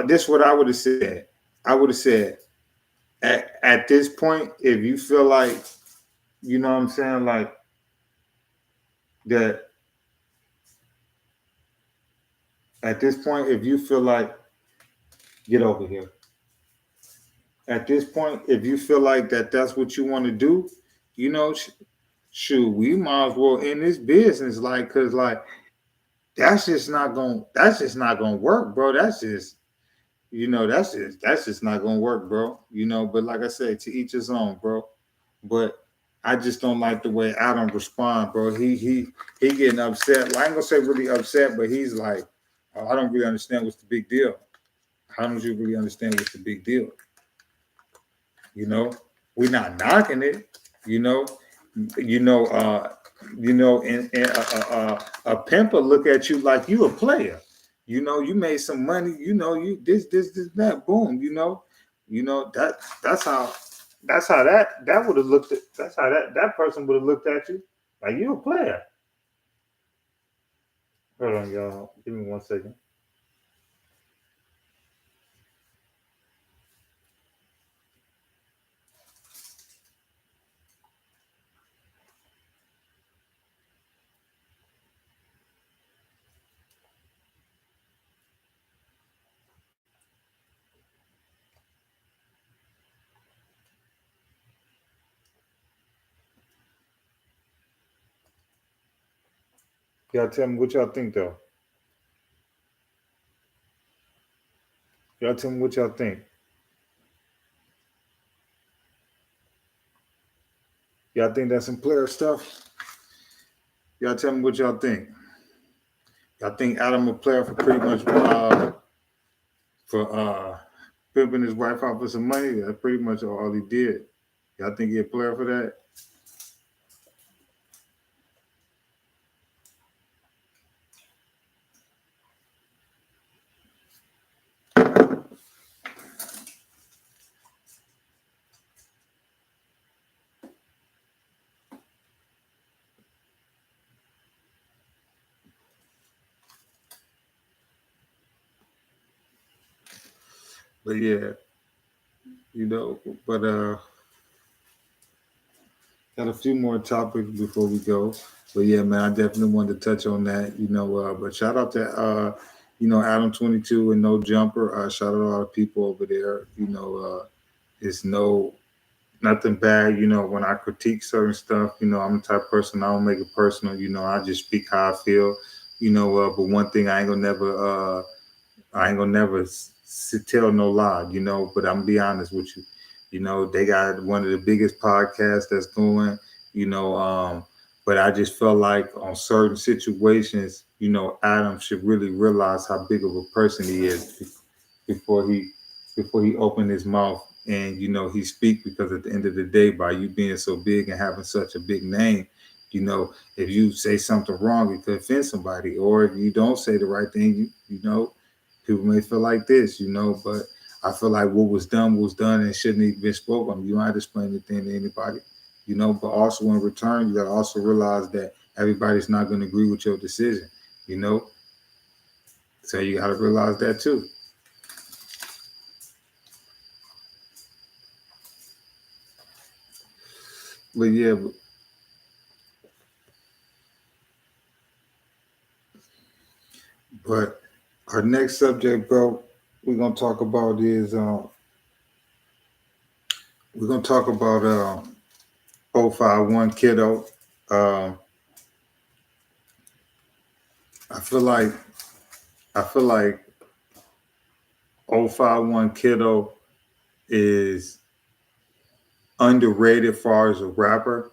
S1: this is what I would have said. I would have said, at this point, if you feel like, you know what I'm saying, like that, at this point, if you feel like, get over here. At this point, if you feel like that's what you want to do, shoot, we might as well end this business, like, cause like that's just not gonna work, bro. That's just not gonna work, bro. But like I said, to each his own, bro. But I just don't like the way Adam respond, bro. He getting upset. Well, I ain't gonna say really upset, but he's like, oh, I don't really understand what's the big deal. How don't you really understand what's the big deal? We're not knocking it. You know, you know, and a pimp will look at you like you a player. You made some money. You this that boom. That's how that would have looked at. That's how that person would have looked at you like you a player. Hold on, y'all. Give me 1 second. Y'all tell me what y'all think, though. Y'all tell me what y'all think. Y'all think that's some player stuff? Y'all tell me what y'all think. Y'all think Adam a player for pretty much for pimping his wife out for some money? That's pretty much all he did. Y'all think he a player for that? But yeah, you know, but got a few more topics before we go. But yeah, man, I definitely wanted to touch on that. You know, but shout out to you know, Adam 22 and No Jumper. Shout out to all the people over there. You know, it's nothing bad. You know, when I critique certain stuff, you know, I'm the type of person, I don't make it personal. You know, I just speak how I feel. You know, but one thing I ain't gonna never tell no lie, you know. But I'm gonna be honest with you. You know, they got one of the biggest podcasts that's going. You know, but I just felt like on certain situations, you know, Adam should really realize how big of a person he is before he opened his mouth and you know he speak, because at the end of the day, by you being so big and having such a big name, you know, if you say something wrong, it could offend somebody, or if you don't say the right thing, you know, people may feel like this, you know. But I feel like what was done and shouldn't even been spoken. You don't have to explain anything to anybody, you know. But also in return, you got to also realize that everybody's not going to agree with your decision, you know. So you got to realize that too. But yeah, but our next subject, bro, we're gonna talk about is we're gonna talk about 051 Kiddo. Um, I feel like I feel like 051 Kiddo is underrated as far as a rapper.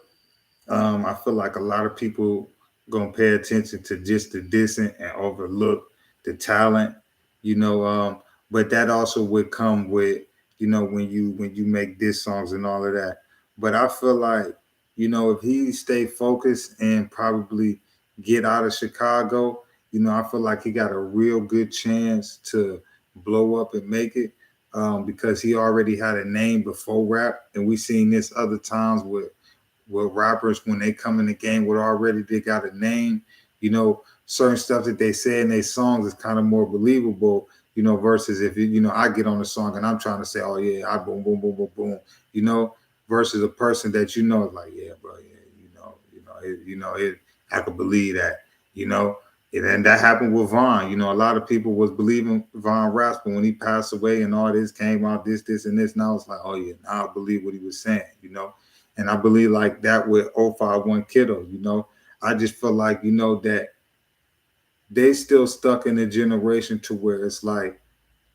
S1: I feel like a lot of people gonna pay attention to just the dissing and overlook the talent, you know. But that also would come with, you know, when you make diss songs and all of that. But I feel like, you know, if he stay focused and probably get out of Chicago, you know, I feel like he got a real good chance to blow up and make it. Because he already had a name before rap, and we seen this other times with rappers when they come in the game with already they got a name, you know, certain stuff that they say in their songs is kind of more believable, you know, versus if you know, I get on the song and I'm trying to say, oh yeah, I boom boom boom boom boom, you know, versus a person that you know is like, yeah, bro, yeah, I could believe that, you know. And that happened with Vaughn. You know, a lot of people was believing Vaughn raps, but when he passed away and all this came out, this, and this, now it's like, oh yeah, now I believe what he was saying, you know. And I believe like that with 051 Kiddo, you know. I just feel like, you know, that they still stuck in a generation to where it's like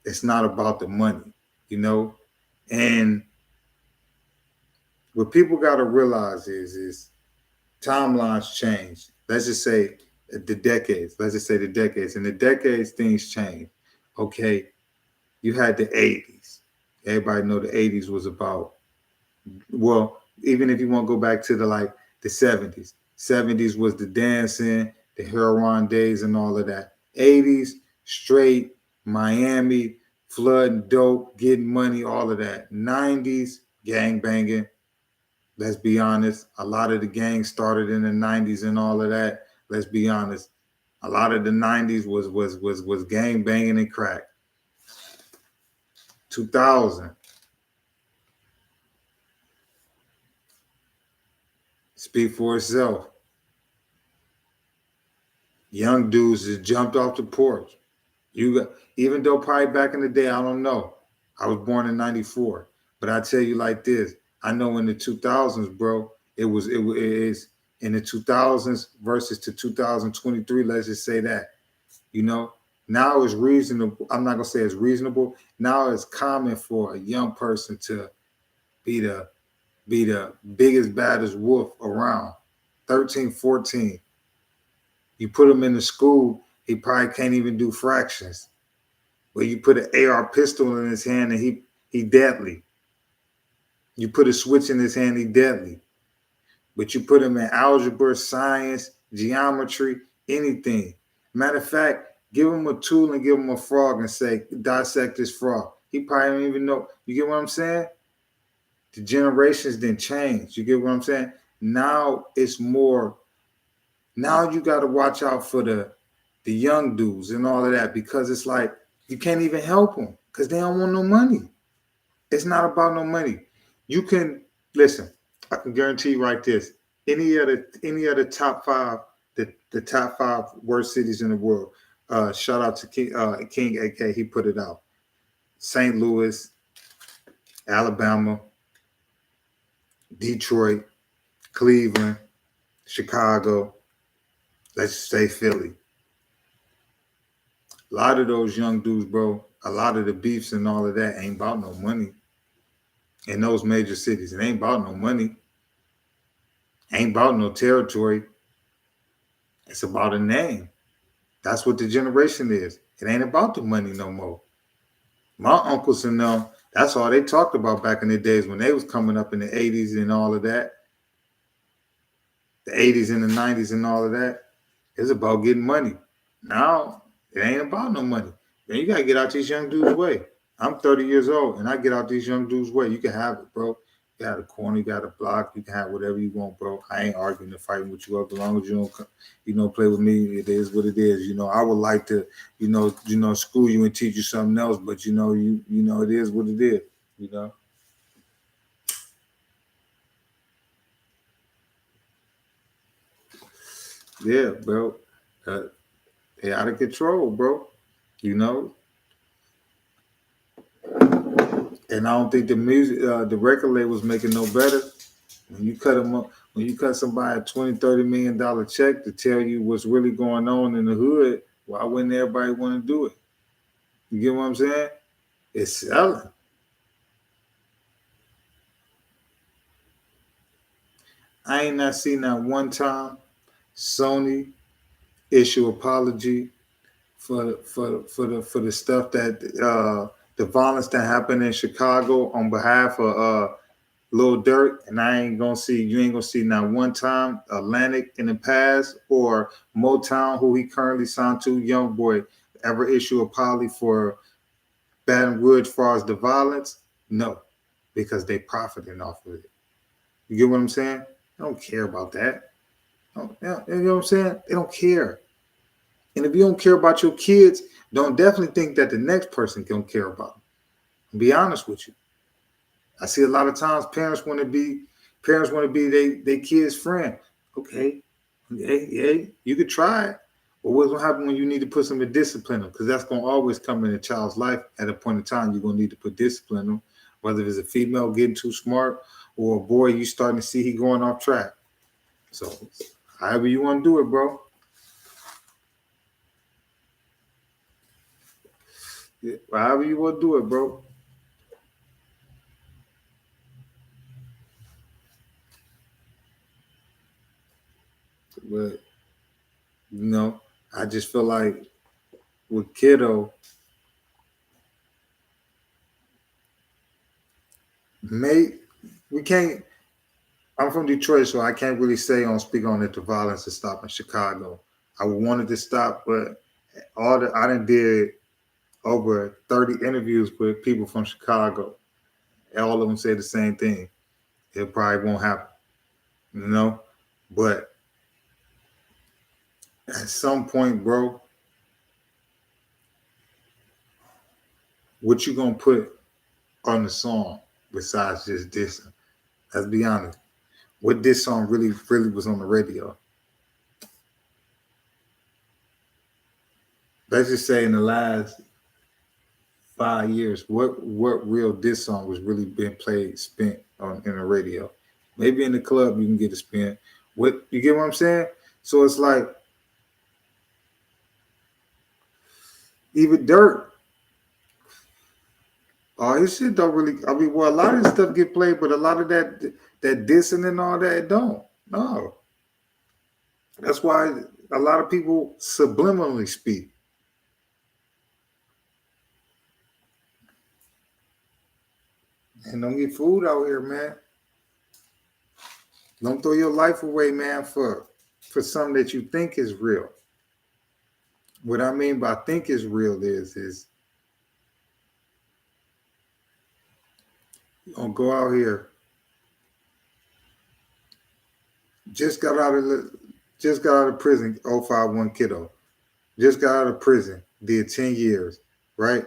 S1: it's not about the money, you know. And what people gotta realize is timelines change. Let's just say the decades. Let's just say the decades. In the decades, things change. Okay, you had the 80s. Everybody know the 80s was about, well, even if you want to go back to the 70s. 70s was the dancing, the heroin days and all of that. 80s, straight, Miami, flooding dope, getting money, all of that. 90s, gang banging. Let's be honest. A lot of the gangs started in the 90s and all of that. Let's be honest. A lot of the 90s was gang banging and crack. 2000, speak for itself. Young dudes just jumped off the porch. You got, even though probably back in the day, I don't know. I was born in '94, but I tell you like this: I know in the 2000s, bro, it is in the 2000s versus to 2023. Let's just say that, you know, now it's reasonable. I'm not gonna say it's reasonable. Now it's common for a young person to be the biggest baddest wolf around. 13, 14. You put him in the school, he probably can't even do fractions. Where you put an AR pistol in his hand and he deadly. You put a switch in his hand, he deadly. But you put him in algebra, science, geometry, anything. Matter of fact, give him a tool and give him a frog and say, dissect this frog. He probably don't even know. You get what I'm saying? The generations didn't change. You get what I'm saying? Now it's more. Now you got to watch out for the young dudes and all of that, because it's like you can't even help them. because they don't want no money. It's not about no money. You can listen. I can guarantee you right this. Any other top five, the top five worst cities in the world. Shout out to King AK. He put it out. St. Louis, Alabama, Detroit, Cleveland, Chicago. Let's say Philly. A lot of those young dudes, bro. A lot of the beefs and all of that ain't about no money. In those major cities, it ain't about no money. Ain't about no territory. It's about a name. That's what the generation is. It ain't about the money no more. My uncles and them, that's all they talked about back in the days when they was coming up in the 80s and all of that. The 80s and the 90s and all of that. It's about getting money. Now, it ain't about no money. Then you got to get out these young dudes' way. I'm 30 years old, and I get out these young dudes' way. You can have it, bro. You got a corner, you got a block, you can have whatever you want, bro. I ain't arguing and fighting with you up as long as you don't, play with me. It is what it is. I would like to, school you and teach you something else, but it is what it is. Yeah, bro. They out of control, bro. And I don't think the music, the record label's making no better. When you cut them up, when you cut somebody a $20-30 million check to tell you what's really going on in the hood, why wouldn't everybody want to do it? You get what I'm saying? It's selling. I ain't not seen that one time Sony issue apology for the stuff that the violence that happened in Chicago on behalf of Lil Durk, and you ain't gonna see not one time Atlantic in the past or Motown, who he currently signed to, Young Boy, ever issue a apology for Baton Rouge as far as the violence? No, because they profiting off of it. You get what I'm saying? They don't care about that. You know what I'm saying? They don't care. And if you don't care about your kids, don't definitely think that the next person can care about them. Be honest with you. I see a lot of times parents want to be their kids' friend. Okay, yeah, you could try it. But what's gonna happen when you need to put some discipline them? Because that's gonna always come in a child's life. At a point in time, you're gonna need to put discipline them. Whether it's a female getting too smart or a boy you starting to see he going off track. So, however you want to do it, bro. Yeah, however you want to do it, bro. But I just feel like with Kiddo, we can't. I'm from Detroit, so I can't really speak on it. The violence to stop in Chicago. I wanted to stop, but I done did over 30 interviews with people from Chicago. All of them say the same thing. It probably won't happen, But at some point, bro, what you gonna put on the song besides just dissing? Let's be honest. What this song really was on the radio? Let's just say in the last 5 years, what real diss song was really been spent on in the radio? Maybe in the club you can get a spin. What you get what I'm saying? So it's like even Dirt. Oh, his shit don't really. I mean, well, a lot of this stuff get played, but a lot of that dissing and all that it don't. No, that's why a lot of people subliminally speak. And don't get fooled out here, man. Don't throw your life away, man, for something that you think is real. What I mean by think is real is you don't go out here. Just got out of prison, 051 kiddo. Just got out of prison, did 10 years, right?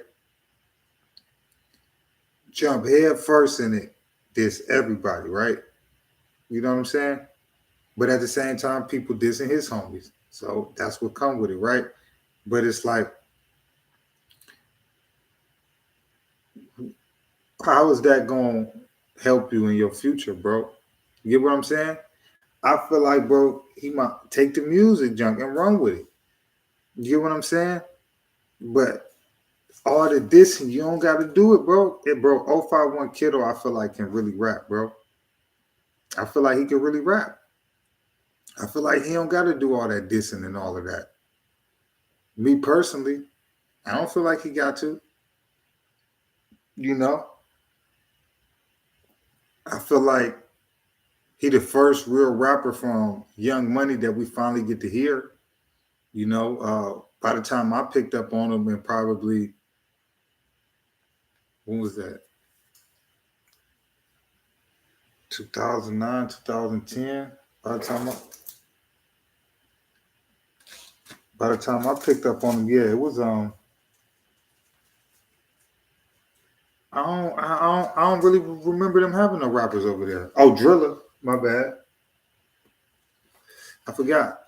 S1: jump head first in it, diss everybody, right? You know what I'm saying? But at the same time, people dissing his homies. So that's what come with it, right? But it's like, how is that going to help you in your future, bro? You get what I'm saying? I feel like, bro, he might take the music junk and run with it. You get what I'm saying? But all the dissing, you don't got to do it, bro. It, bro, 051 Kiddo, I feel like can really rap, bro. I feel like he can really rap. I feel like he don't got to do all that dissing and all of that. Me personally, I don't feel like he got to. You know, I feel like he the first real rapper from Young Money that we finally get to hear. You know, by the time I picked up on him, and probably when was that? 2009, 2010. By the time I, by the time I picked up on him, yeah, it was I don't really remember them having no rappers over there. Oh, Driller, my bad. I forgot.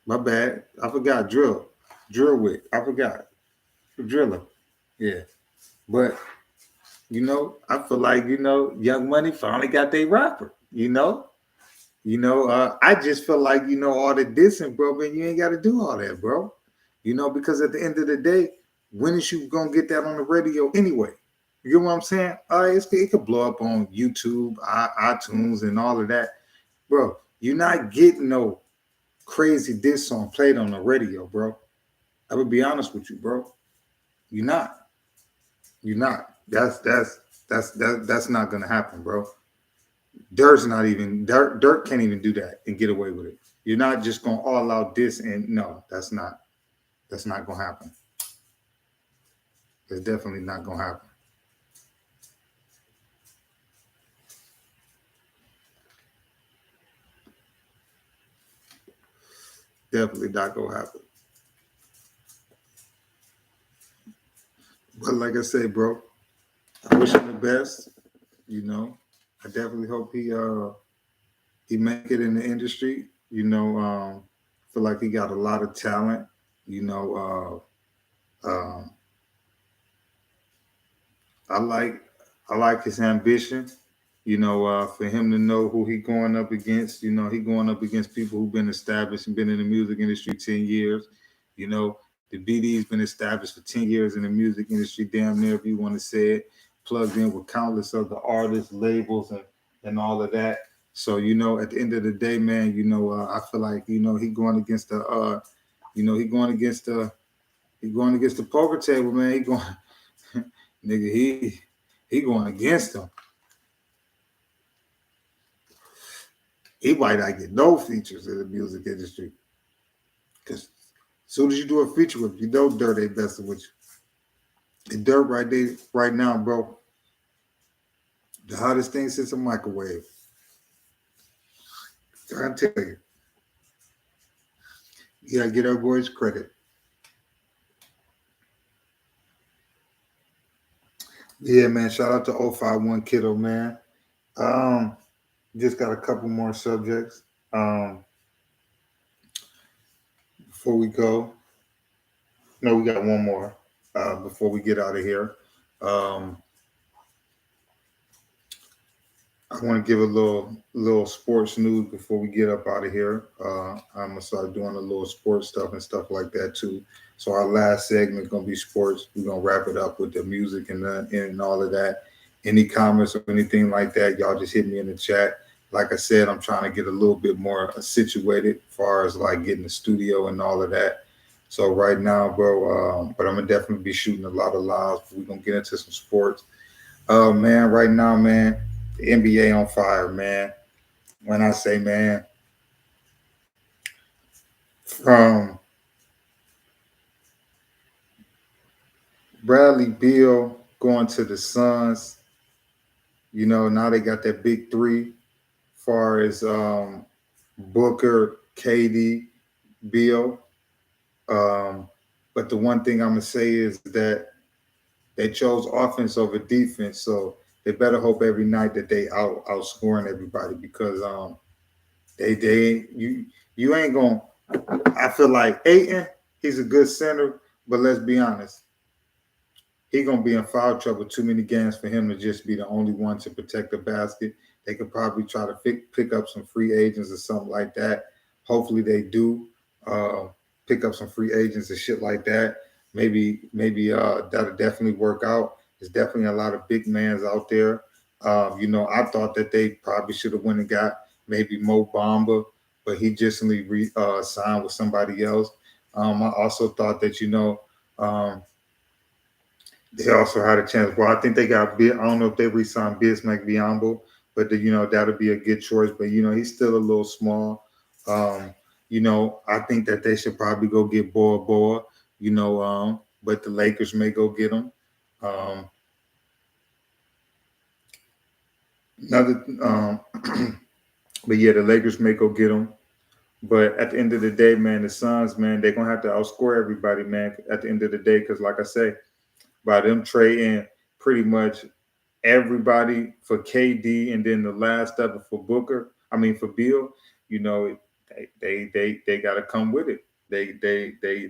S1: My bad. I forgot Drill Wick. I forgot Driller. Yeah, but I feel like Young Money finally got their rapper. I just feel like all the dissing, bro. Man, you ain't got to do all that, bro. Because at the end of the day, when is you gonna get that on the radio anyway? You get what I'm saying? It could blow up on YouTube, iTunes, and all of that, bro. You're not getting no crazy diss song played on the radio, bro. I would be honest with you, bro. You're not. You're not. That's not gonna happen, bro. Dirt can't even do that and get away with it. You're not just gonna all out diss and no, that's not gonna happen. It's definitely not gonna happen. Definitely not gonna happen. But like I say, bro, I wish him the best. You know, I definitely hope he make it in the industry. Feel like he got a lot of talent. You know, I like I like his ambition. For him to know who he going up against. He going up against people who've been established and been in the music industry 10 years. The BD's been established for 10 years in the music industry, damn near if you want to say it, plugged in with countless other artists, labels, and all of that. So at the end of the day, man, I feel like he going against the poker table, man. He going nigga, he going against him. He might not get no features in the music industry. Because as soon as you do a feature with Dirt ain't messing with you. And Dirt right there, right now, bro, the hottest thing since a microwave. I tell you. You gotta get our boys credit. Yeah, man. Shout out to 051 Kiddo, man. Um, just got a couple more subjects. Before we go. No, we got one more before we get out of here. Um, I want to give a little sports news before we get up out of here. I'm gonna start doing a little sports stuff and stuff like that too. So our last segment gonna be sports. We're gonna wrap it up with the music and all of that. Any comments or anything like that, y'all just hit me in the chat. Like I said, I'm trying to get a little bit more situated as far as like getting the studio and all of that. So right now, bro, but I'm gonna definitely be shooting a lot of lives. We're gonna get into some sports. Man, right now, man, the NBA on fire, man. When I say man, from Bradley Beal going to the Suns, now they got that big three, far as Booker, KD, Beal. But the one thing I'm gonna say is that they chose offense over defense, so they better hope every night that they outscoring everybody, because you ain't gonna. I feel like Ayton, he's a good center, but let's be honest, he gonna be in foul trouble too many games for him to just be the only one to protect the basket. They could probably try to pick up some free agents or something like that. Hopefully they do uh, pick up some free agents and shit like that. Maybe that'll definitely work out. There's definitely a lot of big mans out there. I thought that they probably should have went and got maybe Mo Bamba, but he just signed with somebody else. I also thought that um, they also had a chance. Well, I think they got I don't know if they re-signed Bismack Biyombo, but that'll be a good choice. But he's still a little small. Um, I think that they should probably go get Bora Bora. But the Lakers may go get him. Um, another, but yeah, the Lakers may go get him. But at the end of the day, man, the Suns, man, they're gonna have to outscore everybody, man. At the end of the day, because like I say, by them trading pretty much everybody for KD, and then the last of it for Booker. I mean for Bill. They got to come with it. They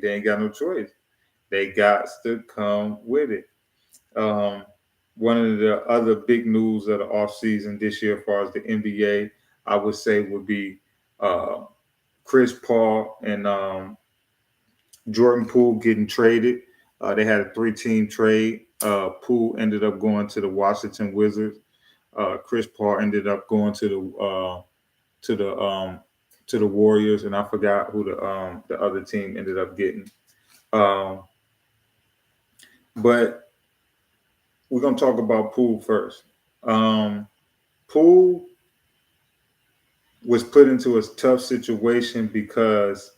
S1: ain't got no choice. They got to come with it. Um, One of the other big news of the offseason this year, as far as the NBA, I would say would be uh, Chris Paul and Jordan Poole getting traded. They had a 3-team trade. Poole ended up going to the Washington Wizards. Chris Paul ended up going to the to the Warriors, and I forgot who the other team ended up getting. Um, but we're gonna talk about Poole first. Poole was put into a tough situation because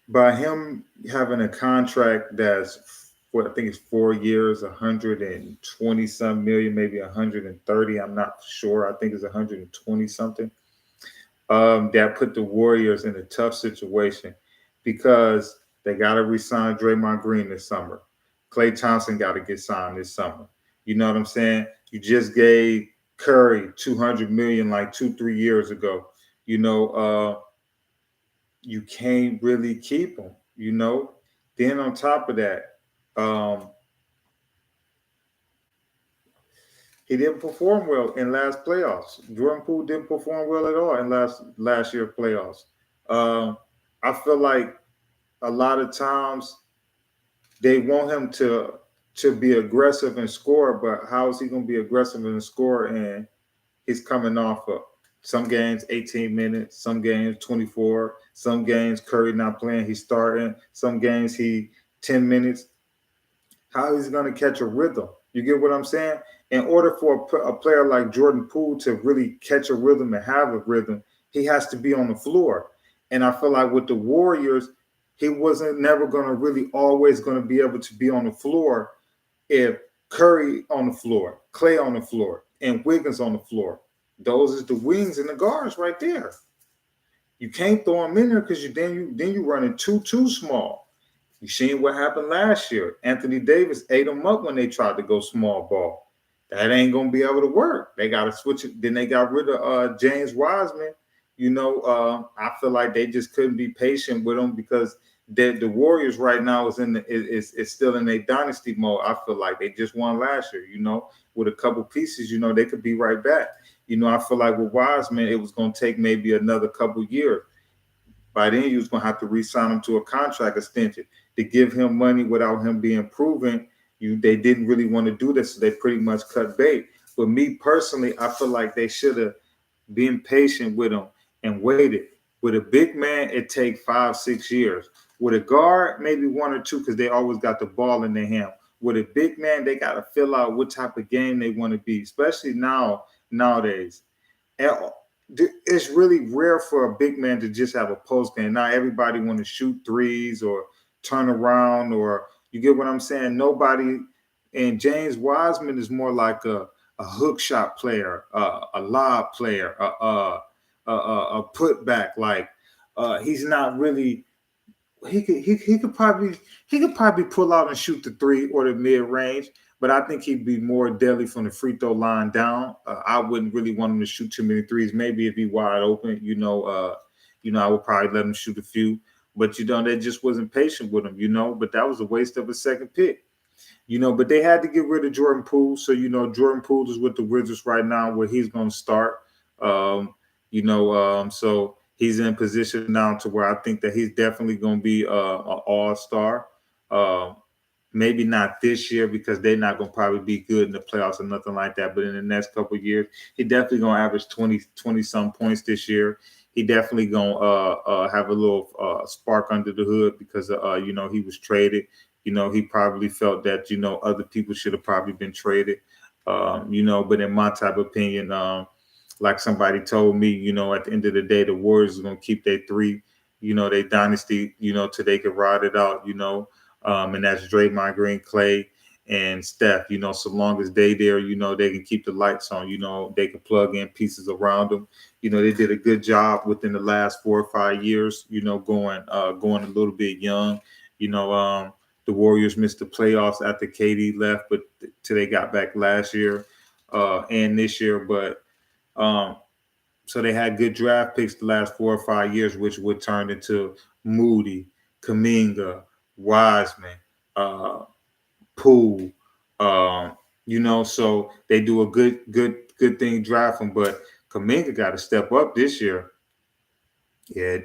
S1: by him having a contract that's what I think it's 4 years, 120 some million, maybe 130. I'm not sure. I think it's 120 something. That put the Warriors in a tough situation because they got to resign Draymond Green this summer. Klay Thompson got to get signed this summer. You know what I'm saying? You just gave Curry 200 million like 2-3 years ago. You know, you can't really keep him. Then on top of that, um, he didn't perform well in last playoffs. Jordan Poole didn't perform well at all in last year's playoffs. Um, I feel like a lot of times they want him to be aggressive and score, but how is he going to be aggressive and score? And he's coming off of some games 18 minutes, some games 24, some games Curry not playing, he's starting, some games he 10 minutes. How is he going to catch a rhythm? You get what I'm saying? In order for a player like Jordan Poole to really catch a rhythm and have a rhythm, he has to be on the floor. And I feel like with the Warriors, he wasn't never going to really always going to be able to be on the floor if Curry on the floor, Clay on the floor, and Wiggins on the floor. Those is the wings and the guards right there. You can't throw them in there because then you running too small. You seen what happened last year. Anthony Davis ate them up when they tried to go small ball. That ain't gonna be able to work. They got to switch it. Then they got rid of James Wiseman. I feel like they just couldn't be patient with him because the Warriors right now is still in a dynasty mode. I feel like they just won last year. With a couple pieces, they could be right back. I feel like with Wiseman, it was gonna take maybe another couple years. By then, you was gonna have to re-sign him to a contract extension to give him money without him being proven. They didn't really want to do this, so they pretty much cut bait. But me personally, I feel like they should have been patient with him and waited. With a big man, it takes 5-6 years. With a guard, maybe 1 or 2, because they always got the ball in their hand. With a big man, they got to fill out what type of game they want to be, especially nowadays. And it's really rare for a big man to just have a post game. Now everybody want to shoot threes or turn around, or you get what I'm saying? Nobody. And James Wiseman is more like a hook shot player, a lob player, a putback. Like he's not really he could probably pull out and shoot the three or the mid range, but I think he'd be more deadly from the free throw line down. I wouldn't really want him to shoot too many threes. Maybe if he wide open, I would probably let him shoot a few. But they just wasn't patient with him, But that was a waste of a second pick. But they had to get rid of Jordan Poole. So, Jordan Poole is with the Wizards right now where he's going to start. So he's in position now to where I think that he's definitely going to be an all-star. Maybe not this year because they're not going to probably be good in the playoffs or nothing like that. But in the next couple of years, he definitely going to average 20 some points this year. He definitely going to have a little spark under the hood because, he was traded. He probably felt that, other people should have probably been traded. But in my type of opinion, like somebody told me, at the end of the day, the Warriors are going to keep their three, their dynasty, till they can ride it out, and that's Draymond Green, Clay, and Steph, so long as they there, they can keep the lights on, they can plug in pieces around them. They did a good job within the last 4 or 5 years, going a little bit young, the Warriors missed the playoffs after KD left, but till they got back last year and this year. But so they had good draft picks the last 4 or 5 years, which would turn into Moody, Kuminga, Wiseman, Poole. So they do a good thing drafting. But Kuminga got to step up this year. Yeah,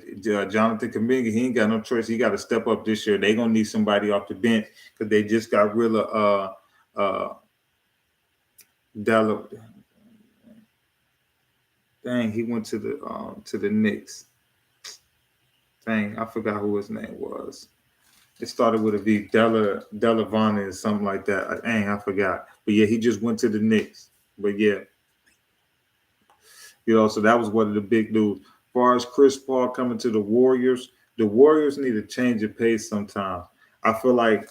S1: Jonathan Kuminga, he ain't got no choice. He got to step up this year. They're gonna need somebody off the bench because they just got rid of Della. Dang, he went to the Knicks. Dang, I forgot who his name was. It started with a V. Delavana or something like that. Dang, I forgot. But yeah, he just went to the Knicks. But yeah, so that was one of the big news. As far as Chris Paul coming to the Warriors need to change of pace sometime. I feel like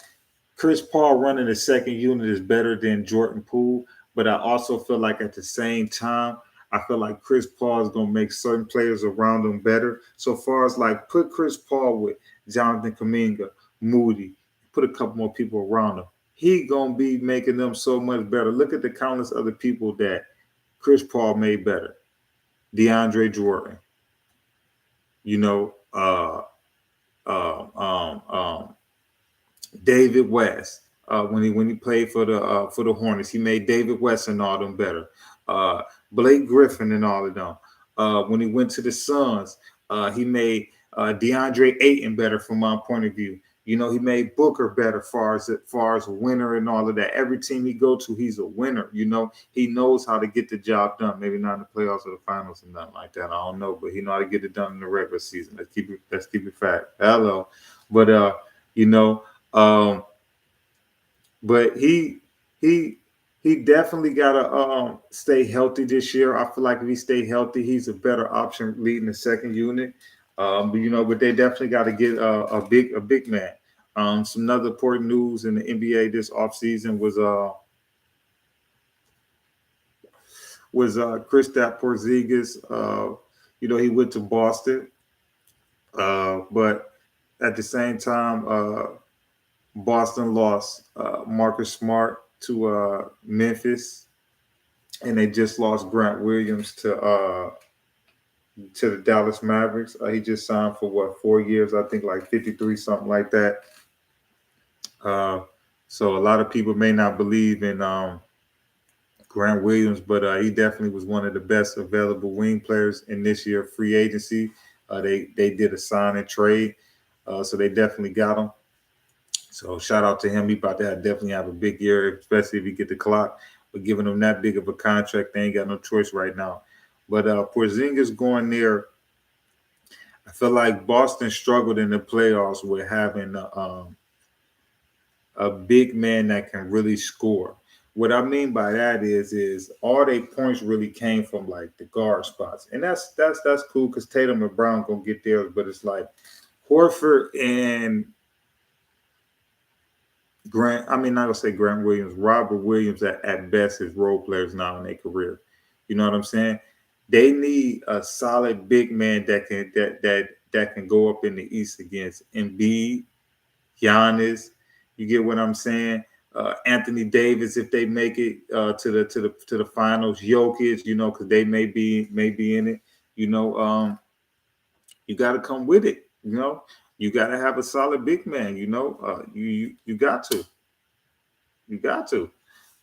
S1: Chris Paul running the second unit is better than Jordan Poole, but I also feel like at the same time, I feel like Chris Paul is going to make certain players around him better. So far as like put Chris Paul with Jonathan Kuminga, Moody, put a couple more people around him. He going to be making them so much better. Look at the countless other people that Chris Paul made better. DeAndre Jordan, David West. When he played for the Hornets, he made David West and all them better. Blake Griffin and all of them. When he went to the Suns, he made DeAndre Ayton better from my point of view. He made Booker better far as a winner and all of that. Every team he go to, he's a winner. He knows how to get the job done. Maybe not in the playoffs or the finals and nothing like that. I don't know, but he know how to get it done in the regular season. Let's keep it fact. Hello, but but he definitely gotta stay healthy this year. I feel like if he stay healthy, he's a better option leading the second unit. But they definitely got to get a big man. Some other important news in the NBA this offseason was Kristaps Porzingis. He went to Boston, but at the same time, Boston lost Marcus Smart to Memphis, and they just lost Grant Williams to the Dallas Mavericks. He just signed for 4 years? I think like 53, something like that. So a lot of people may not believe in Grant Williams, but he definitely was one of the best available wing players in this year free agency. They did a sign and trade, so they definitely got him. So shout out to him. He about to definitely have a big year, especially if he get the clock. But giving him that big of a contract, they ain't got no choice right now. But Porzingis going there, I feel like Boston struggled in the playoffs with having a big man that can really score. What I mean by that is all their points really came from like the guard spots, and that's cool because Tatum and Brown gonna get theirs. But it's like Horford and Grant. I mean, not gonna say Grant Williams, Robert Williams at best is role players now in their career. You know what I'm saying? They need a solid big man that that can go up in the East against Embiid, Giannis. You get what I'm saying? Anthony Davis, if they make it to the finals, Jokic, because they may be in it. You got to come with it. You got to have a solid big man. You got to. You got to.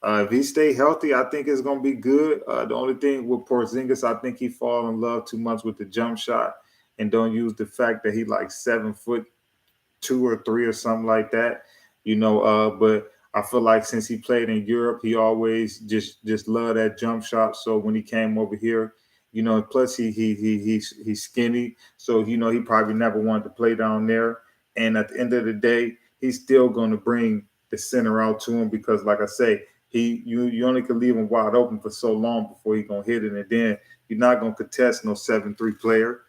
S1: If he stay healthy, I think it's gonna be good. The only thing with Porzingis, I think he fall in love too much with the jump shot and don't use the fact that he like 7'2" or 3" or something like that. But I feel like since he played in Europe, he always just loved that jump shot. So when he came over here, plus he's skinny, so he probably never wanted to play down there. And at the end of the day, he's still going to bring the center out to him because, like I say, you only can leave him wide open for so long before he's gonna hit it, and then you're not gonna contest no 7'3" player.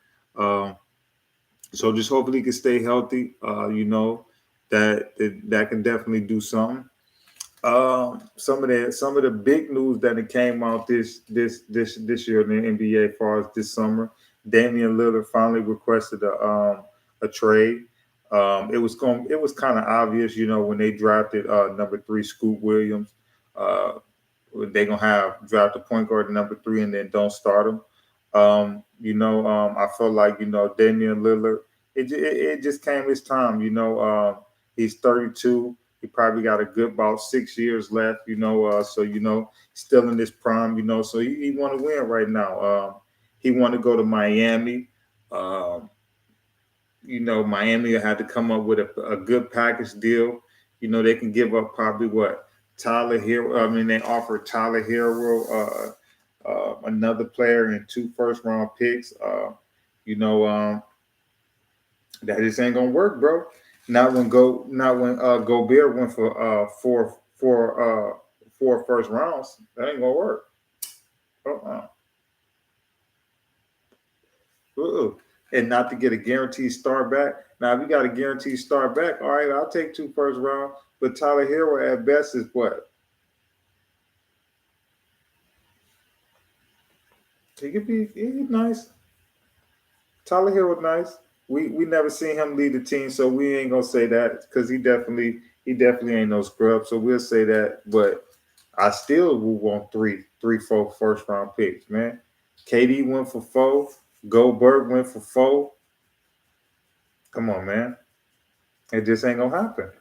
S1: So just hopefully he can stay healthy. That can definitely do something. Some of the big news that it came out this year in the NBA, as far as this summer, Damian Lillard finally requested a trade. It was kind of obvious, when they drafted number 3 Scoot Williams. They're gonna draft a point guard at number 3 and then don't start him. I feel like Damian Lillard. It just came his time. He's 32. He probably got a good about 6 years left. So still in this prime. So he want to win right now. He want to go to Miami. Miami had to come up with a good package deal. They can give up probably what Tyler Hero. I mean, they offered Tyler Hero, another player, and 2 first-round picks. That just ain't gonna work, bro. Not when Gobert went for four first rounds. That ain't gonna work. And not to get a guaranteed start back. Now, if you got a guaranteed start back, all right, I'll take 2 first round. But Tyler Hero at best is what? He's nice. Tyler Hero nice. We never seen him lead the team, so we ain't gonna say that because he definitely ain't no scrub. So we'll say that. But I still will want 4 first round picks, man. KD went for 4. Goldberg went for 4. Come on, man. It just ain't gonna happen.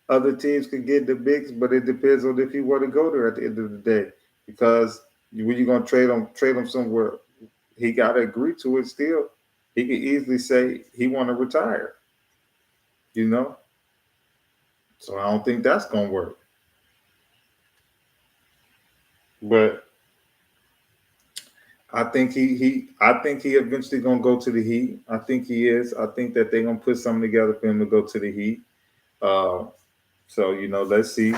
S1: Other teams could get the bigs, but it depends on if you want to go there at the end of the day. Because when you're gonna trade him somewhere, he gotta agree to it still. He could easily say he wanna retire. So I don't think that's gonna work. But I think he eventually gonna go to the Heat. I think he is. I think that they're gonna put something together for him to go to the Heat. So let's see.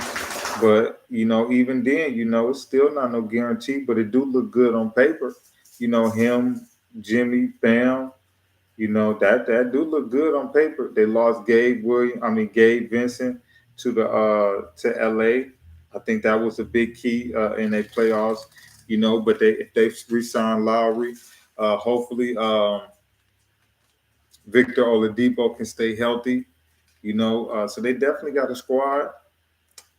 S1: But even then, it's still not no guarantee. But it do look good on paper. Him, Jimmy, Bam. That do look good on paper. They lost Gabe Vincent to to LA. I think that was a big key in their playoffs. But if they re-sign Lowry, hopefully Victor Oladipo can stay healthy. So they definitely got a squad.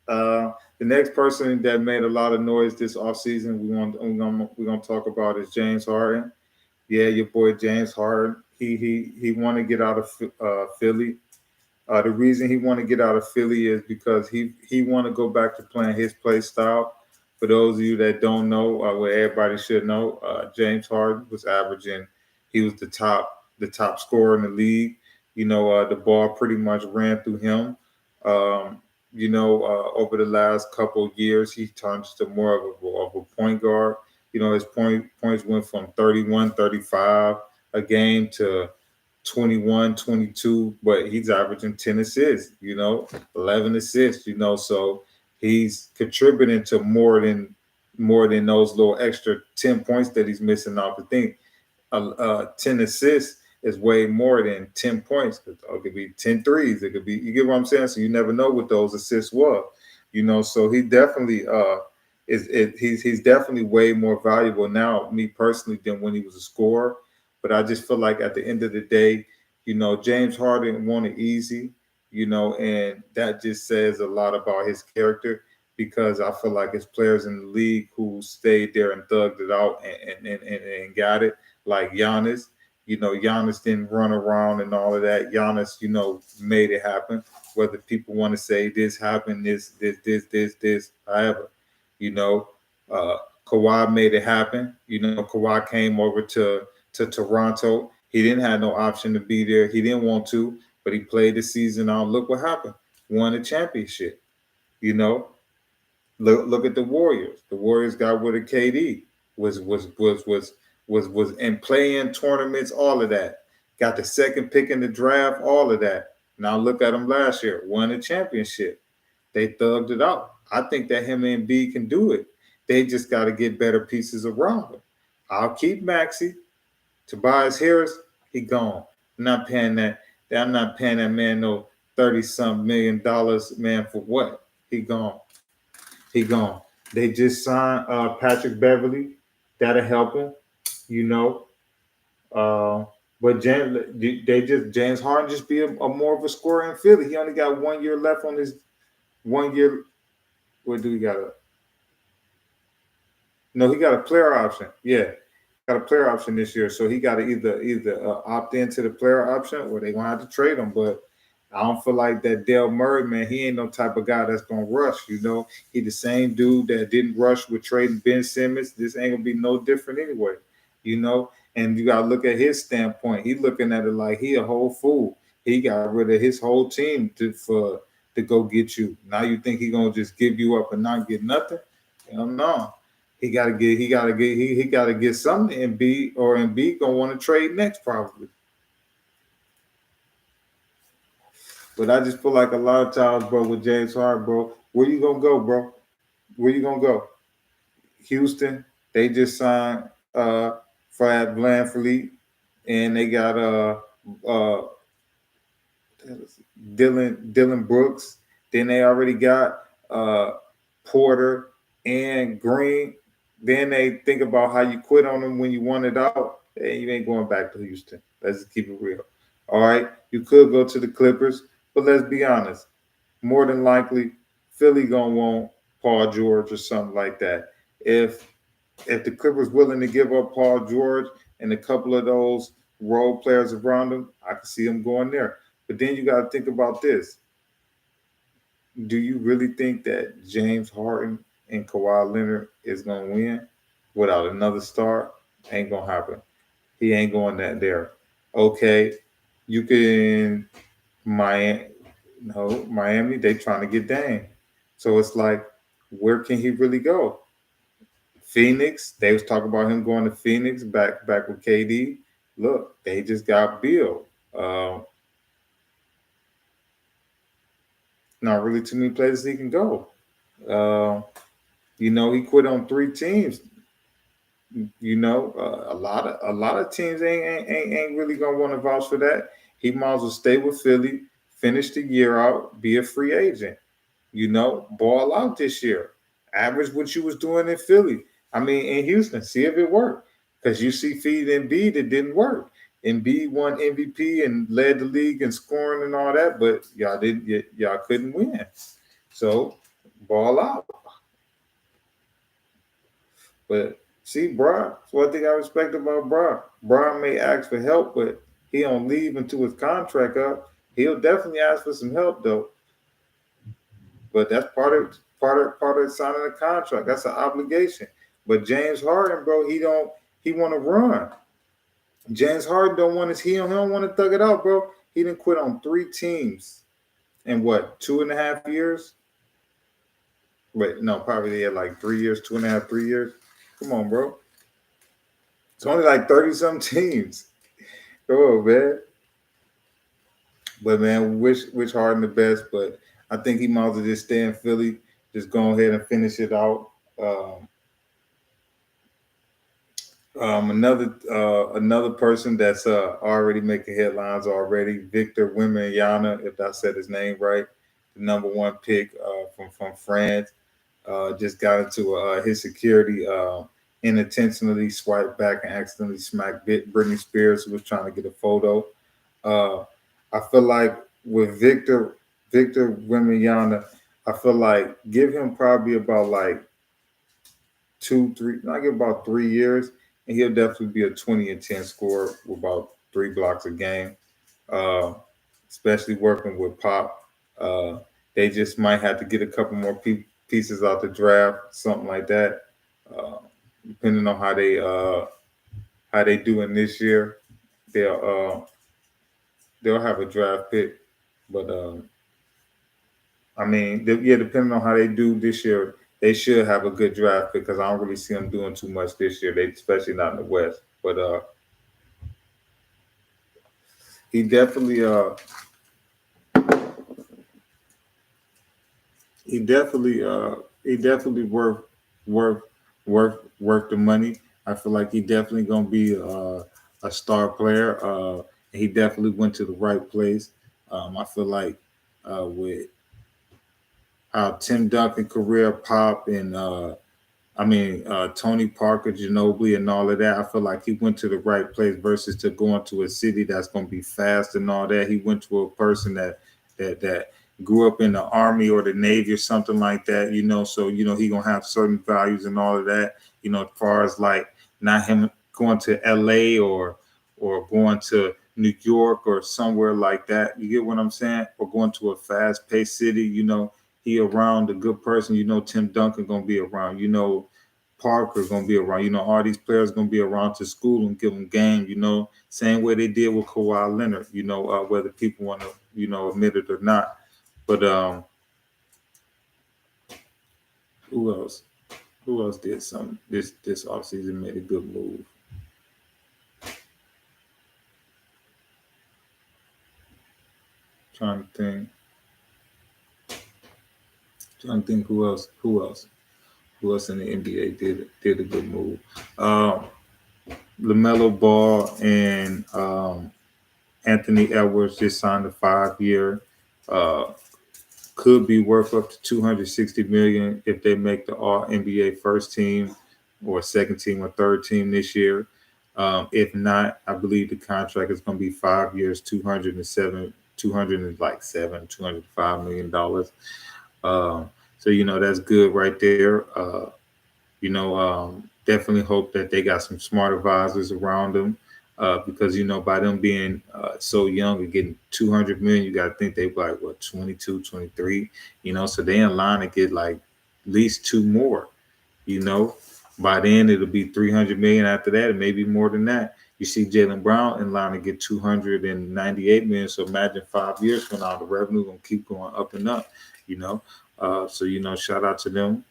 S1: The next person that made a lot of noise this offseason we're gonna talk about is James Harden. Yeah, your boy James Harden. He want to get out of Philly. The reason he want to get out of Philly is because he want to go back to playing his play style. For those of you that don't know, what everybody should know, James Harden was averaging. He was the top scorer in the league. The ball pretty much ran through him. Over the last couple of years, he turned to more of a point guard. His points went from 31, 35 a game to 21, 22, but he's averaging 10 assists, 11 assists, so he's contributing to more than those little extra 10 points that he's missing off. I think 10 assists is way more than 10 points. It could be 10 threes. It could be, you get what I'm saying? So you never know what those assists were, so he definitely He's definitely way more valuable now, me personally, than when he was a scorer. But I just feel like at the end of the day, James Harden wanted easy, and that just says a lot about his character because I feel like it's players in the league who stayed there and thugged it out and got it, like Giannis. Giannis didn't run around and all of that. Giannis, made it happen. Whether people want to say this happened, this, however, you know, uh, Kawhi made it happen. Kawhi came over to Toronto. He didn't have no option to be there. He didn't want to, but he played the season out. Look what happened. Won a championship. You know, look at the Warriors. The Warriors got rid of KD. Was in playing tournaments, all of that. Got the second pick in the draft, all of that. Now look at them last year. Won a championship. They thugged it out. I think that him and B can do it. They just got to get better pieces around him. I'll keep Maxey. Tobias Harris, he gone. I'm not paying that. I'm not paying that man no 30-some $million, man, for what? He gone. He gone. They just signed Patrick Beverly. That'll help him, you know. Uh, but James Harden just be a more of a scorer in Philly. He only got 1 year left on his 1 year. What do we got? No, he got a player option. Yeah, got a player option this year, so he got to either opt into the player option or they gonna have to trade him. But I don't feel like that Dale Murray, man. He ain't no type of guy that's gonna rush. He the same dude that didn't rush with trading Ben Simmons. This ain't gonna be no different anyway. And you gotta look at his standpoint. He looking at it like he a whole fool. He got rid of his whole team to go get you. Now you think he gonna just give you up and not get nothing? Hell no. He gotta get something and B gonna want to trade next probably. But I just feel like a lot of times, bro, with James Harden, bro, where you gonna go, bro? Where you gonna go? Houston, they just signed Fred VanVleet, and they got uh Dylan Brooks. Then they already got Porter and Green. Then they think about how you quit on them when you wanted out. Hey, you ain't going back to Houston. Let's just keep it real. All right, you could go to the Clippers, but let's be honest. More than likely, Philly gonna want Paul George or something like that. If the Clippers willing to give up Paul George and a couple of those role players around him, I can see him going there. But then you got to think about this. Do you really think that James Harden and Kawhi Leonard is going to win without another star? Ain't going to happen. He ain't going that there. Okay, you can Miami. No, Miami, they trying to get Dame. So it's like, where can he really go? Phoenix, they was talking about him going to Phoenix back with KD. Look, they just got Bill. Not really too many places he can go. Uh, he quit on 3 teams. A lot of teams ain't really gonna want to vouch for that. He might as well stay with Philly, finish the year out, be a free agent. Ball out this year. Average what you was doing in Philly. I mean, in Houston, see if it worked. Because you see feed Embiid, it didn't work. Embiid won MVP and led the league in scoring and all that, but y'all couldn't win. So ball out. But see, Bron, that's one thing I respect about Bron. Bron may ask for help, but he don't leave until his contract up. He'll definitely ask for some help though. But that's part of signing a contract. That's an obligation. But James Harden, bro, he want to run. James Harden he don't want to thug it out, bro. He didn't quit on 3 teams in what, 2.5 years? Wait, no, probably had like 3 years, 2.5, 3 years. Come on, bro. It's only like 30-some teams. Come on, man. But man, wish Harden the best, but I think he might as well just stay in Philly, just go ahead and finish it out. Another person that's already making headlines already, Victor Wembanyama, if I said his name right, the number 1 pick from France. just got into his security unintentionally swiped back and accidentally smacked Britney Spears, who was trying to get a photo. Uh, I feel like with Victor Wembanyama, I feel like give him probably about like 2, 3, I give about 3 years, and he'll definitely be a 20 and 10 scorer with about 3 blocks a game. Uh, Especially working with Pop. Uh, they just might have to get a couple more pieces out the draft, something like that. Uh, Depending on how they doing this year, they'll they'll have a draft pick. But I mean, yeah, depending on how they do this year, they should have a good draft pick because I don't really see them doing too much this year. They especially not in the West. But he definitely he definitely he definitely worth worth the money. I feel like he definitely gonna be a star player. He definitely went to the right place. I feel like with how Tim Duncan career pop and Tony Parker, Ginobili, and all of that. I feel like he went to the right place versus to going to a city that's going to be fast and all that. He went to a person that grew up in the army or the navy or something like that. So he gonna have certain values and all of that. As far as like not him going to L.A. or going to New York or somewhere like that. You get what I'm saying? Or going to a fast-paced city. He around a good person. Tim Duncan gonna be around. Parker gonna be around. All these players gonna be around to school and give them game. Same way they did with Kawhi Leonard. Whether people want to admit it or not. But who else? Who else did something this offseason made a good move? Trying to think. Trying to think who else. Who else in the NBA did a good move? LaMelo Ball and Anthony Edwards just signed a 5-year. Could be worth up to 260 million if they make the All NBA first team or second team or third team this year. If not, I believe the contract is going to be 5 years, 205 million dollars. So that's good right there. Definitely hope that they got some smart advisors around them. Because by them being so young and getting 200 million, you got to think they like what 22, 23. So they in line to get like at least 2 more. By then it'll be 300 million. After that, and maybe more than that. You see Jaylen Brown in line to get 298 million. So imagine 5 years from now, the revenue gonna keep going up and up. So shout out to them.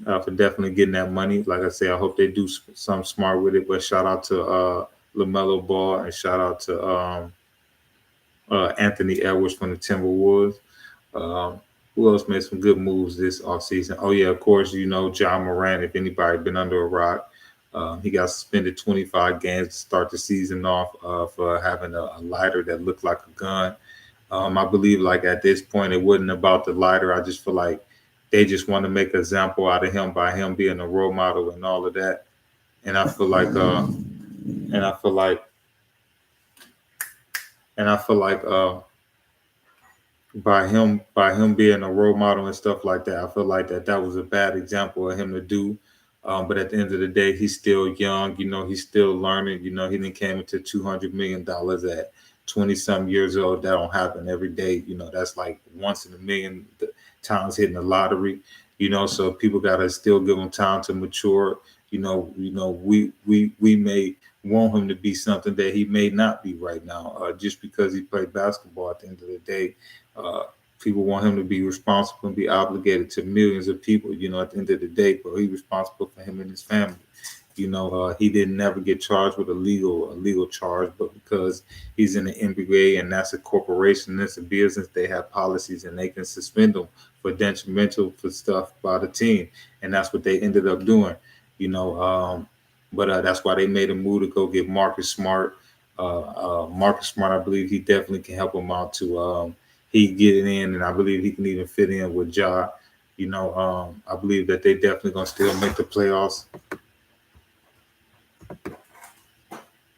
S1: For definitely getting that money. Like I say, I hope they do something smart with it. But shout out to LaMelo Ball and shout out to Anthony Edwards from the Timberwolves. Um, who else made some good moves this offseason? Oh, yeah, of course, John Moran, if anybody been under a rock. He got suspended 25 games to start the season off for having a lighter that looked like a gun. I believe like at this point, it wasn't about the lighter. I just feel like they just want to make an example out of him by him being a role model and all of that. And I feel like, and I feel like, and I feel like, by him being a role model and stuff like that, I feel like that was a bad example of him to do. But at the end of the day, he's still young. He's still learning. He didn't came into $200 million at 20 some years old. That don't happen every day. That's like once in a million times hitting the lottery. So people gotta still give him time to mature. We may want him to be something that he may not be right now, just because he played basketball. At the end of the day, uh, people want him to be responsible and be obligated to millions of people. At the end of the day, but he's responsible for him and his family. He didn't never get charged with a legal charge, but because he's in the NBA and that's a corporation, that's a business, they have policies and they can suspend him for detrimental for stuff by the team, and that's what they ended up doing. But that's why they made a move to go get Marcus Smart. Marcus Smart, I believe he definitely can help him out to he get it in, and I believe he can even fit in with Ja. I believe that they definitely gonna still make the playoffs.